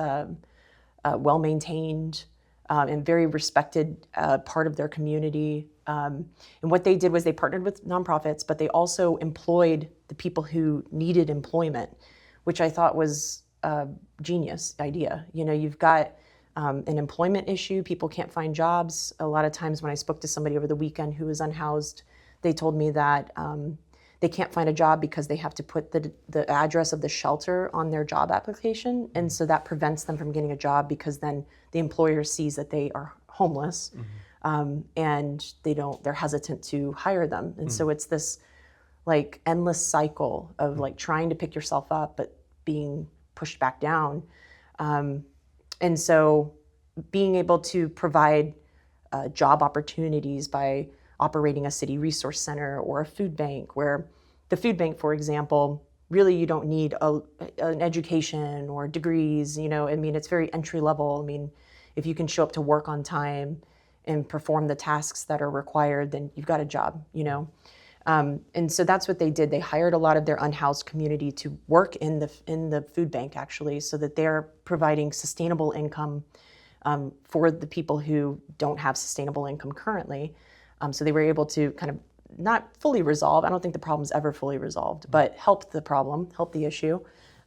well maintained, and very respected part of their community. And what they did was they partnered with nonprofits, but they also employed the people who needed employment, which I thought was a genius idea. You've got an employment issue. People can't find jobs. A lot of times when I spoke to somebody over the weekend who was unhoused, they told me that they can't find a job because they have to put the address of the shelter on their job application. And so that prevents them from getting a job, because then the employer sees that they are homeless, and they're hesitant to hire them. And so it's this like endless cycle of like trying to pick yourself up, but being pushed back down. And so being able to provide job opportunities by operating a city resource center or a food bank, where the food bank, for example, really you don't need an education or degrees. It's very entry level. If you can show up to work on time and perform the tasks that are required, then you've got a job. And so that's what they did. They hired a lot of their unhoused community to work in the food bank, actually, so that they're providing sustainable income for the people who don't have sustainable income currently. So they were able to kind of not fully resolve, I don't think the problem's ever fully resolved, but help the issue,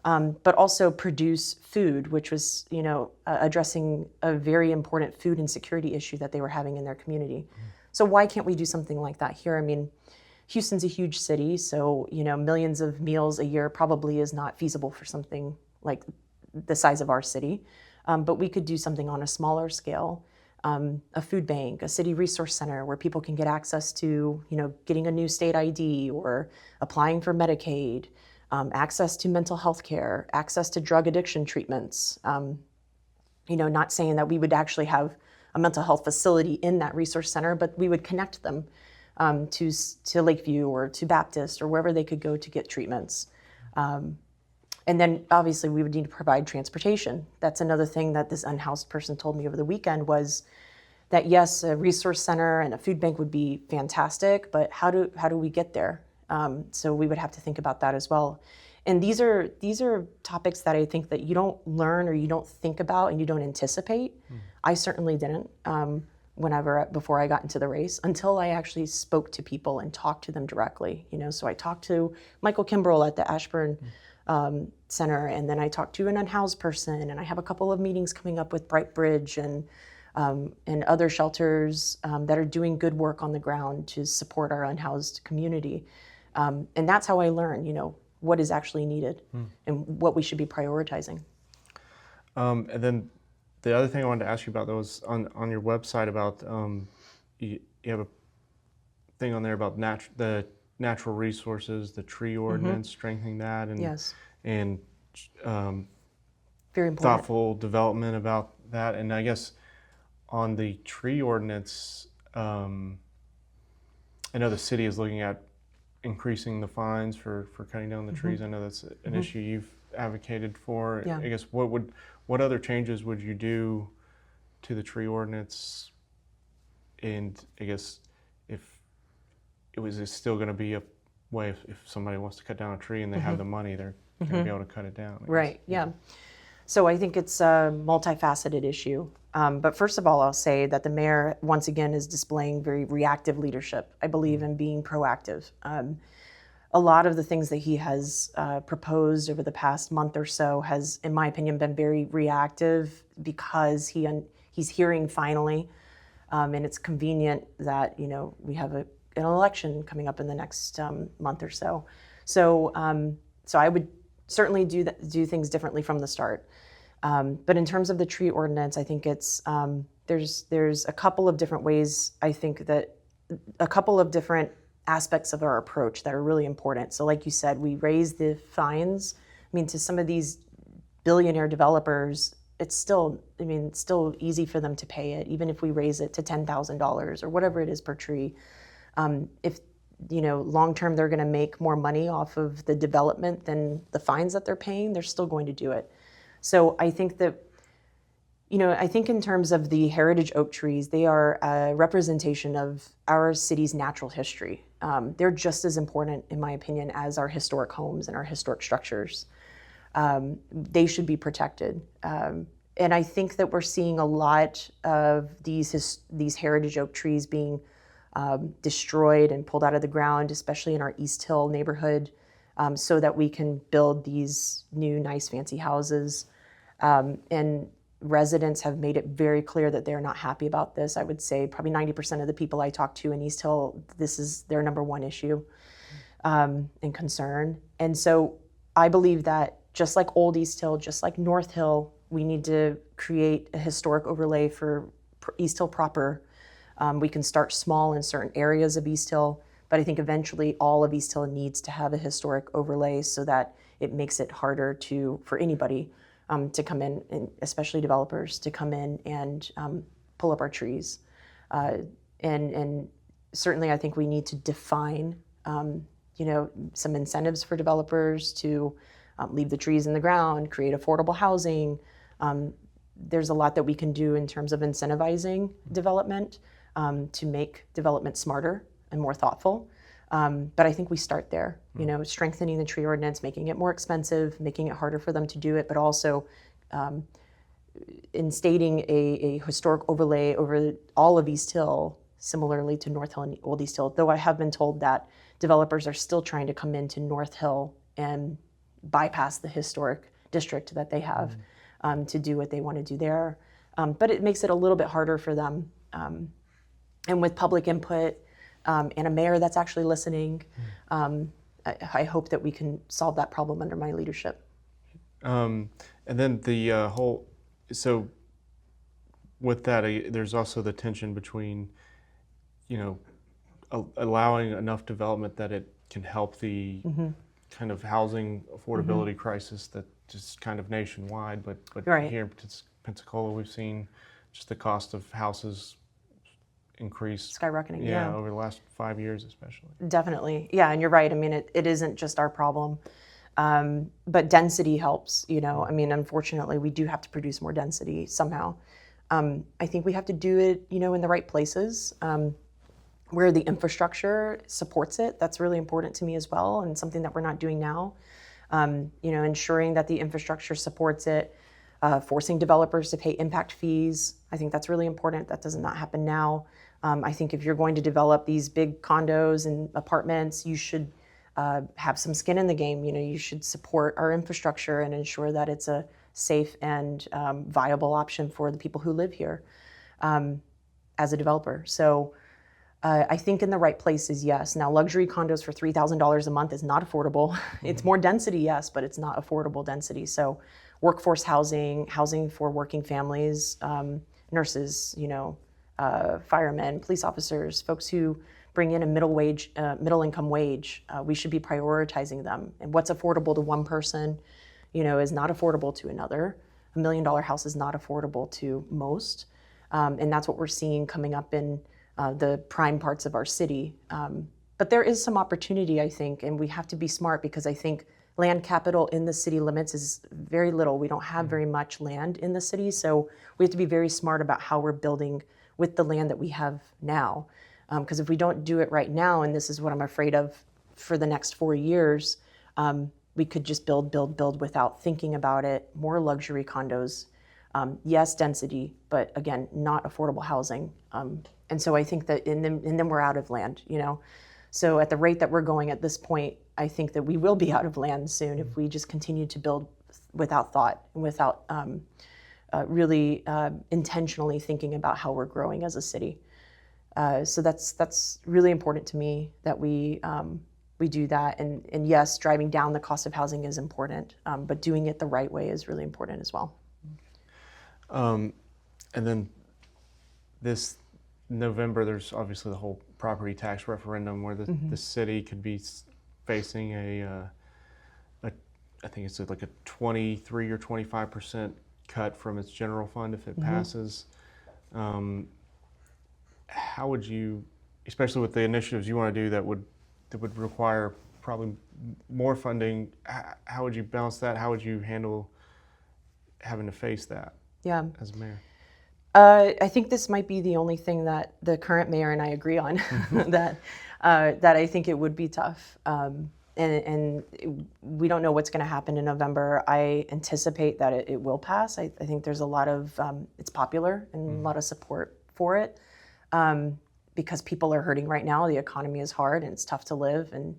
but also produce food, which was, addressing a very important food insecurity issue that they were having in their community. So why can't we do something like that here? Houston's a huge city, so, millions of meals a year probably is not feasible for something like the size of our city. But we could do something on a smaller scale. A food bank, a city resource center where people can get access to, getting a new state ID or applying for Medicaid, access to mental health care, access to drug addiction treatments. Not saying that we would actually have a mental health facility in that resource center, but we would connect them to Lakeview or to Baptist or wherever they could go to get treatments. And then obviously we would need to provide transportation. That's another thing that this unhoused person told me over the weekend, was that yes, a resource center and a food bank would be fantastic, but how do we get there? So we would have to think about that as well. And these are topics that I think that you don't learn or you don't think about and you don't anticipate. I certainly didn't before I got into the race, until I actually spoke to people and talked to them directly. So I talked to Michael Kimbrell at the Ashburn Center, and then I talked to an unhoused person, and I have a couple of meetings coming up with Bright Bridge and other shelters that are doing good work on the ground to support our unhoused community. And that's how I learn, what is actually needed and what we should be prioritizing. And then the other thing I wanted to ask you about, though, was on your website about you have a thing on there about the natural resources, the tree ordinance, strengthening that, and Yes. and Very important. thoughtful development about that. And I guess on the tree ordinance, I know the city is looking at increasing the fines for cutting down the trees. I know that's an issue you've advocated for. Yeah. I guess what other changes would you do to the tree ordinance? And I guess if it's still going to be a way, if somebody wants to cut down a tree and they have the money, they're going to be able to cut it down. I guess. Right, yeah. So I think it's a multifaceted issue. But first of all, I'll say that the mayor, once again, is displaying very reactive leadership. I believe in being proactive. A lot of the things that he has proposed over the past month or so has, in my opinion, been very reactive because he's hearing finally, and it's convenient that we have an election coming up in the next month or so. So I would certainly do things differently from the start. But in terms of the tree ordinance, I think it's there's a couple of different ways. I think that a couple of different aspects of our approach that are really important. So like you said, we raise the fines. I mean, to some of these billionaire developers, it's still easy for them to pay it, even if we raise it to $10,000 or whatever it is per tree. If long term they're going to make more money off of the development than the fines that they're paying, they're still going to do it. So I think that, I think in terms of the heritage oak trees, they are a representation of our city's natural history. They're just as important, in my opinion, as our historic homes and our historic structures. They should be protected. And I think that we're seeing a lot of these heritage oak trees being destroyed and pulled out of the ground, especially in our East Hill neighborhood, so that we can build these new, nice, fancy houses. And residents have made it very clear that they're not happy about this. I would say probably 90% of the people I talk to in East Hill, this is their number one issue and concern. And so I believe that just like Old East Hill, just like North Hill, we need to create a historic overlay for East Hill proper. We can start small in certain areas of East Hill, but I think eventually all of East Hill needs to have a historic overlay so that it makes it harder for anybody to come in, and especially developers, to come in and pull up our trees. And certainly I think we need to define, some incentives for developers to leave the trees in the ground, create affordable housing. There's a lot that we can do in terms of incentivizing development to make development smarter and more thoughtful. But I think we start there, strengthening the tree ordinance, making it more expensive, making it harder for them to do it, but also instating a historic overlay over all of East Hill, similarly to North Hill and Old East Hill, though I have been told that developers are still trying to come into North Hill and bypass the historic district that they have to do what they want to do there. But it makes it a little bit harder for them. And with public input, and a mayor that's actually listening, I hope that we can solve that problem under my leadership. And then so with that, there's also the tension between, allowing enough development that it can help the kind of housing affordability crisis that just kind of nationwide, but Right. here in Pensacola, we've seen just the cost of houses increase Skyrocketing, over the last 5 years especially. Definitely. Yeah, and you're right. I mean, it isn't just our problem. But density helps, unfortunately, we do have to produce more density somehow. I think we have to do it, in the right places where the infrastructure supports it. That's really important to me as well, and something that we're not doing now. Ensuring that the infrastructure supports it, forcing developers to pay impact fees. I think that's really important. That does not happen now. I think if you're going to develop these big condos and apartments, you should have some skin in the game. You should support our infrastructure and ensure that it's a safe and viable option for the people who live here as a developer. So I think in the right places, yes. Now, luxury condos for $3,000 a month is not affordable. It's more density, yes, but it's not affordable density. So workforce housing, housing for working families, nurses, firemen, police officers, folks who bring in a middle income wage, we should be prioritizing them. And what's affordable to one person, is not affordable to another. $1 million house is not affordable to most. And that's what we're seeing coming up in the prime parts of our city. But there is some opportunity, I think, and we have to be smart because I think land capital in the city limits is very little. We don't have very much land in the city, so we have to be very smart about how we're building with the land that we have now. Because if we don't do it right now, and this is what I'm afraid of for the next 4 years, we could just build without thinking about it. More luxury condos, yes, density, but again, not affordable housing. And so I think that, and then we're out of land, So at the rate that we're going at this point, I think that we will be out of land soon if we just continue to build without thought and without really intentionally thinking about how we're growing as a city. So that's really important to me that we do that. And yes, driving down the cost of housing is important, but doing it the right way is really important as well. And then this November, there's obviously the whole property tax referendum where the city could be facing I think it's like a 23 or 25% cut from its general fund if it passes. How would you, especially with the initiatives you want to do that would require probably more funding, how would you balance that? How would you handle having to face that as a mayor? I think this might be the only thing that the current mayor and I agree on, that I think it would be tough. And we don't know what's going to happen in November. I anticipate that it will pass. I think there's a lot of, it's popular and a lot of support for it because people are hurting right now. The economy is hard and it's tough to live and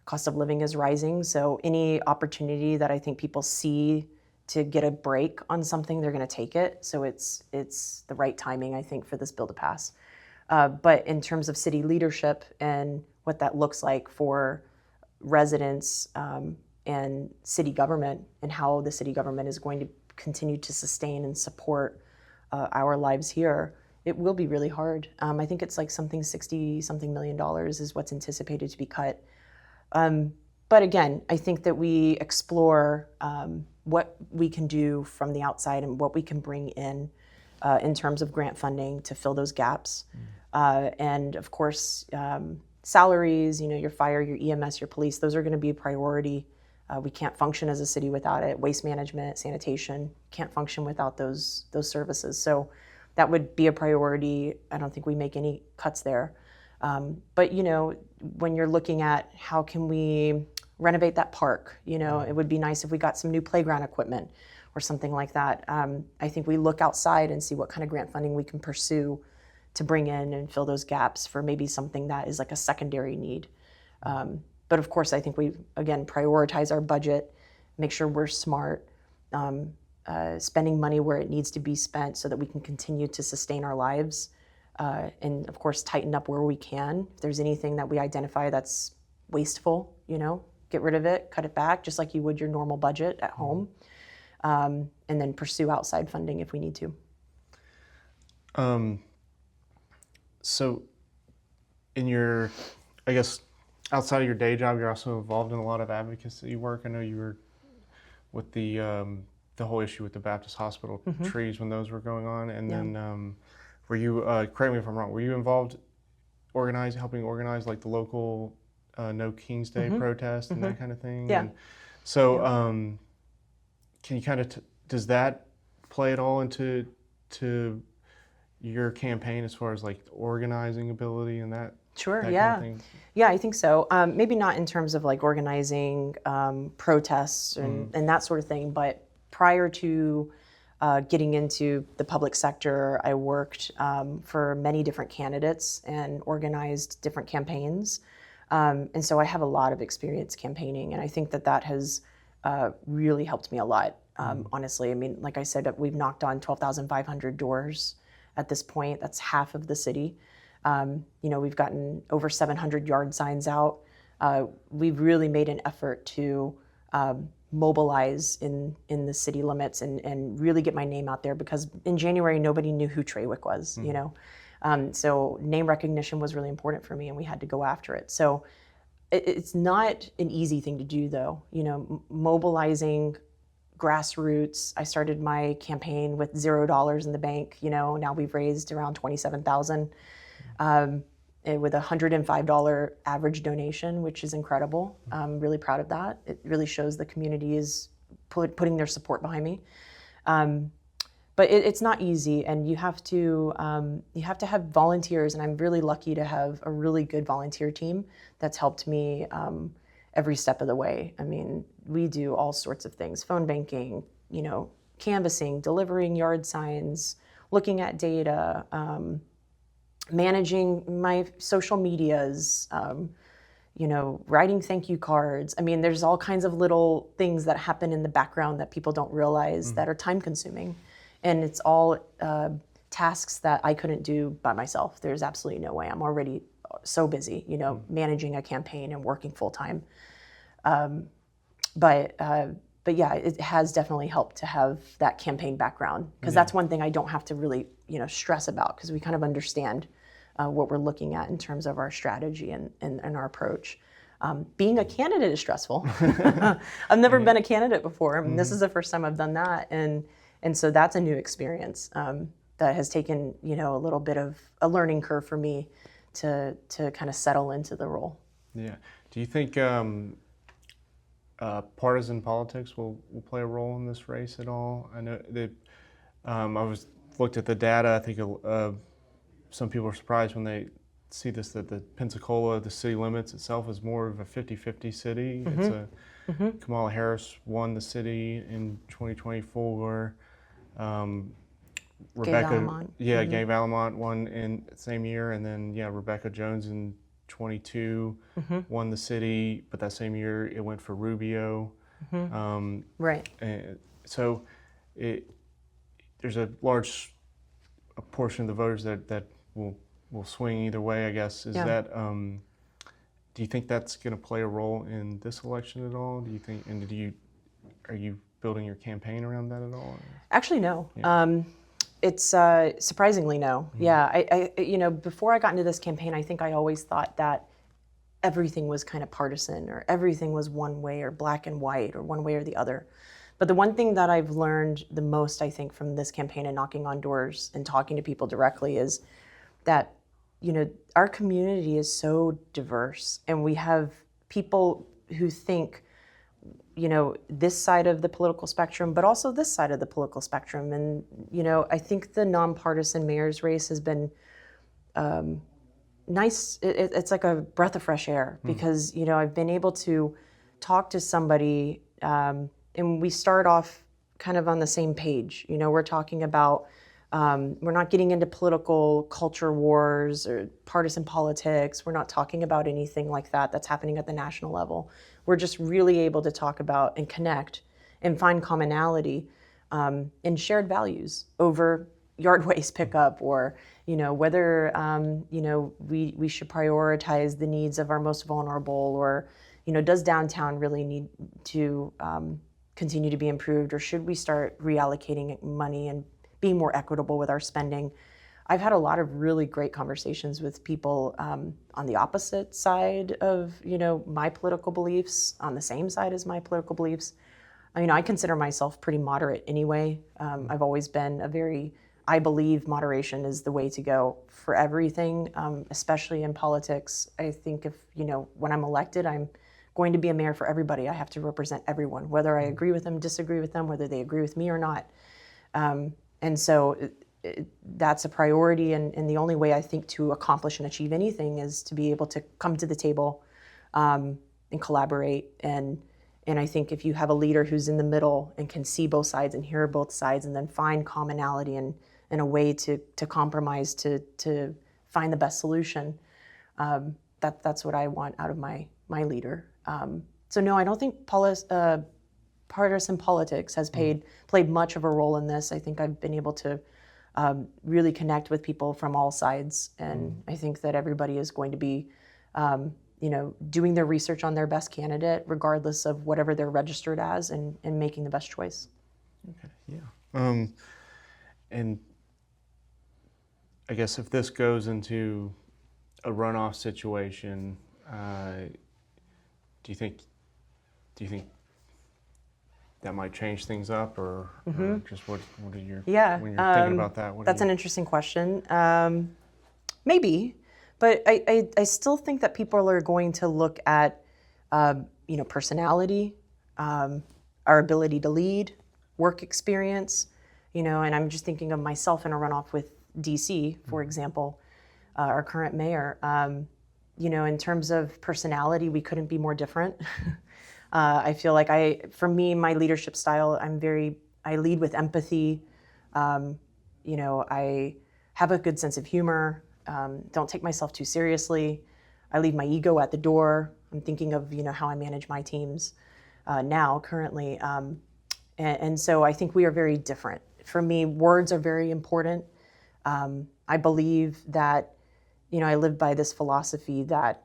cost of living is rising. So any opportunity that I think people see to get a break on something, they're going to take it. So it's the right timing, I think, for this bill to pass. But in terms of city leadership and what that looks like for residents and city government and how the city government is going to continue to sustain and support our lives here, it will be really hard. I think it's like $60-something million is what's anticipated to be cut. But again, I think that we explore what we can do from the outside and what we can bring in terms of grant funding to fill those gaps. And of course, salaries, your fire, your EMS, your police, those are going to be a priority. We can't function as a city without it. Waste management, sanitation, can't function without those services. So that would be a priority. I don't think we make any cuts there. But when you're looking at how can we renovate that park, it would be nice if we got some new playground equipment or something like that. I think we look outside and see what kind of grant funding we can pursue to bring in and fill those gaps for maybe something that is like a secondary need. But of course, I think we, again, prioritize our budget, make sure we're smart, spending money where it needs to be spent so that we can continue to sustain our lives. And of course, tighten up where we can. If there's anything that we identify that's wasteful, get rid of it, cut it back, just like you would your normal budget at home. And then pursue outside funding if we need to. So in your, I guess, outside of your day job, you're also involved in a lot of advocacy work. I know you were with the whole issue with the Baptist Hospital trees when those were going on. And then were you, correct me if I'm wrong, were you involved helping organize like the local No King's Day protest and that kind of thing? Yeah. And so can you kind of, does that play at all into your campaign as far as like organizing ability and that Sure, that kind yeah. of thing? Yeah, I think so. Maybe not in terms of like organizing protests and that sort of thing, but prior to getting into the public sector, I worked for many different candidates and organized different campaigns. And so I have a lot of experience campaigning, and I think that that has really helped me a lot, honestly. I mean, like I said, we've knocked on 12,500 doors at this point. That's half of the city. We've gotten over 700 yard signs out. We've really made an effort to mobilize in the city limits and really get my name out there, because in January nobody knew who Trawick was. So name recognition was really important for me, and we had to go after it. So it's not an easy thing to do, though. Mobilizing grassroots. I started my campaign with $0 in the bank. Now we've raised around 27,000 with a $105 average donation, which is incredible. I'm really proud of that. It really shows the community is putting their support behind me. But it's not easy, and you have to have volunteers, and I'm really lucky to have a really good volunteer team that's helped me every step of the way. I mean, we do all sorts of things: phone banking, canvassing, delivering yard signs, looking at data, managing my social medias, writing thank you cards. I mean, there's all kinds of little things that happen in the background that people don't realize that are time consuming. And it's all tasks that I couldn't do by myself. There's absolutely no way. I'm already so busy, managing a campaign and working full time. But yeah, it has definitely helped to have that campaign background, because that's one thing I don't have to really, stress about, because we kind of understand what we're looking at in terms of our strategy and our approach. Being a candidate is stressful. I've never been a candidate before. I mean, this is the first time I've done that, and so that's a new experience that has taken, a little bit of a learning curve for me to kind of settle into the role. Yeah. Do you think partisan politics will play a role in this race at all? I know that I looked at the data. I think some people are surprised when they see this, that the Pensacola, the city limits itself, is more of a 50-50 city. It's Kamala Harris won the city in 2024. Rebecca, Gabe Alamont won in the same year, and then Rebecca Jones in 22 won the city, but that same year it went for Rubio. Right. And so there's a large portion of the voters that will swing either way, I guess. Is that do you think that's going to play a role in this election at all? Do you think, and are you building your campaign around that at all? Actually, no. It's surprisingly no. Yeah, I before I got into this campaign, I think I always thought that everything was kind of partisan, or everything was one way, or black and white, or one way or the other. But the one thing that I've learned the most, I think, from this campaign and knocking on doors and talking to people directly is that, our community is so diverse, and we have people who think, this side of the political spectrum, but also this side of the political spectrum. And, I think the nonpartisan mayor's race has been nice. It's like a breath of fresh air, because, I've been able to talk to somebody, and we start off kind of on the same page. We're talking about, we're not getting into political culture wars or partisan politics. We're not talking about anything like that that's happening at the national level. We're just really able to talk about and connect and find commonality in shared values over yard waste pickup, or whether we should prioritize the needs of our most vulnerable, or does downtown really need to continue to be improved, or should we start reallocating money and being more equitable with our spending. I've had a lot of really great conversations with people on the opposite side of, my political beliefs, on the same side as my political beliefs. I consider myself pretty moderate anyway. I've always been I believe moderation is the way to go for everything, especially in politics. I think when I'm elected, I'm going to be a mayor for everybody. I have to represent everyone, whether I agree with them, disagree with them, whether they agree with me or not. And so that's a priority, and the only way I think to accomplish and achieve anything is to be able to come to the table and collaborate. And I think if you have a leader who's in the middle and can see both sides and hear both sides and then find commonality and a way to compromise to find the best solution, that's what I want out of my leader. So no, I don't think partisan politics has played much of a role in this. I think I've been able to really connect with people from all sides, and I think that everybody is going to be doing their research on their best candidate, regardless of whatever they're registered as, and making the best choice. Okay, yeah. And I guess if this goes into a runoff situation, do you think that might change things up, or just what are your, when you're thinking about that? That's an interesting question. Maybe, but I still think that people are going to look at personality, our ability to lead, work experience, and I'm just thinking of myself in a runoff with DC, for example, our current mayor. In terms of personality, we couldn't be more different. I feel like for me, my leadership style, I lead with empathy. I have a good sense of humor. Don't take myself too seriously. I leave my ego at the door. I'm thinking of, how I manage my teams currently. And so I think we are very different. For me, words are very important. I believe that, I live by this philosophy that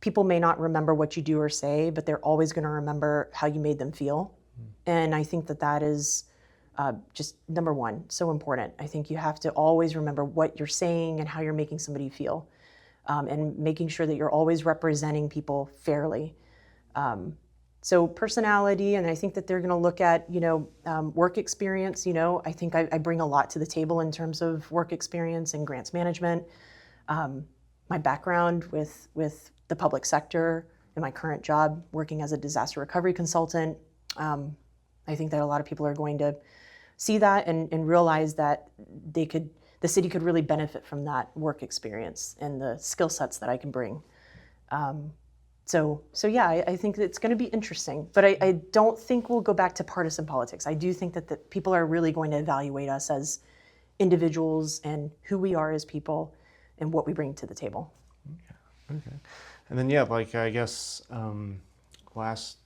people may not remember what you do or say, but they're always going to remember how you made them feel. And I think that is just number one, so important. I think you have to always remember what you're saying and how you're making somebody feel, and making sure that you're always representing people fairly. So personality, and I think that they're going to look at, work experience. I think I bring a lot to the table in terms of work experience and grants management. My background with the public sector in my current job, working as a disaster recovery consultant. I think that a lot of people are going to see that and realize that the city could really benefit from that work experience and the skill sets that I can bring. So yeah, I think it's going to be interesting, but I don't think we'll go back to partisan politics. I do think that people are really going to evaluate us as individuals and who we are as people and what we bring to the table. Okay. And then, I guess last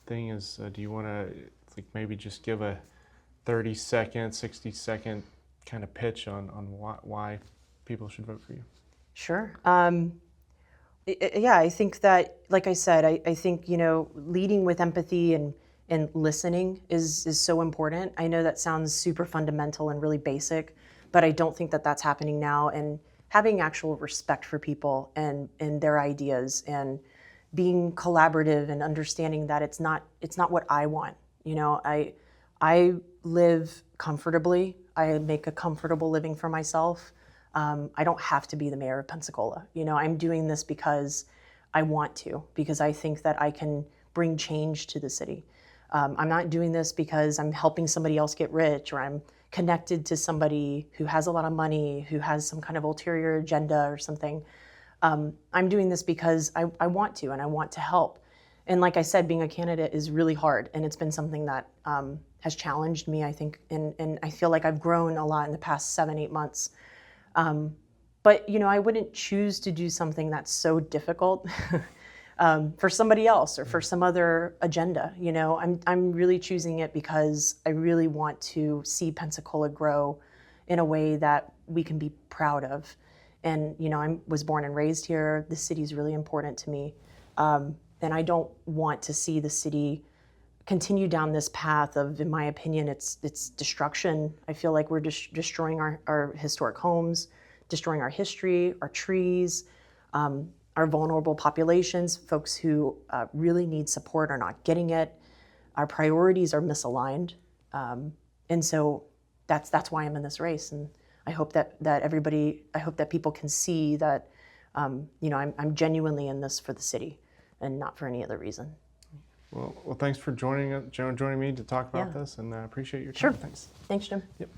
thing is, do you want to maybe just give a 30-second, 60-second kind of pitch on why people should vote for you? Sure. I think that, like I said, I think, leading with empathy and listening is so important. I know that sounds super fundamental and really basic, but I don't think that that's happening now. And having actual respect for people and their ideas, and being collaborative and understanding that it's not what I want. I live comfortably. I make a comfortable living for myself. I don't have to be the mayor of Pensacola. I'm doing this because I want to, because I think that I can bring change to the city. I'm not doing this because I'm helping somebody else get rich, or I'm connected to somebody who has a lot of money, who has some kind of ulterior agenda or something. I'm doing this because I want to, and I want to help. And like I said, being a candidate is really hard, and it's been something that has challenged me, I think, and I feel like I've grown a lot in the past 7-8 months. But I wouldn't choose to do something that's so difficult for somebody else or for some other agenda. I'm really choosing it because I really want to see Pensacola grow in a way that we can be proud of. And I was born and raised here. The city is really important to me, and I don't want to see the city continue down this path of, in my opinion, it's destruction. I feel like we're destroying our historic homes, destroying our history, our trees, our vulnerable populations. Folks who really need support are not getting it. Our priorities are misaligned, and so that's why I'm in this race. And I hope that people can see that I'm genuinely in this for the city and not for any other reason. Well, thanks for joining me to talk about this, and I appreciate your time. Sure. Thanks. Thanks, Jim. Yep.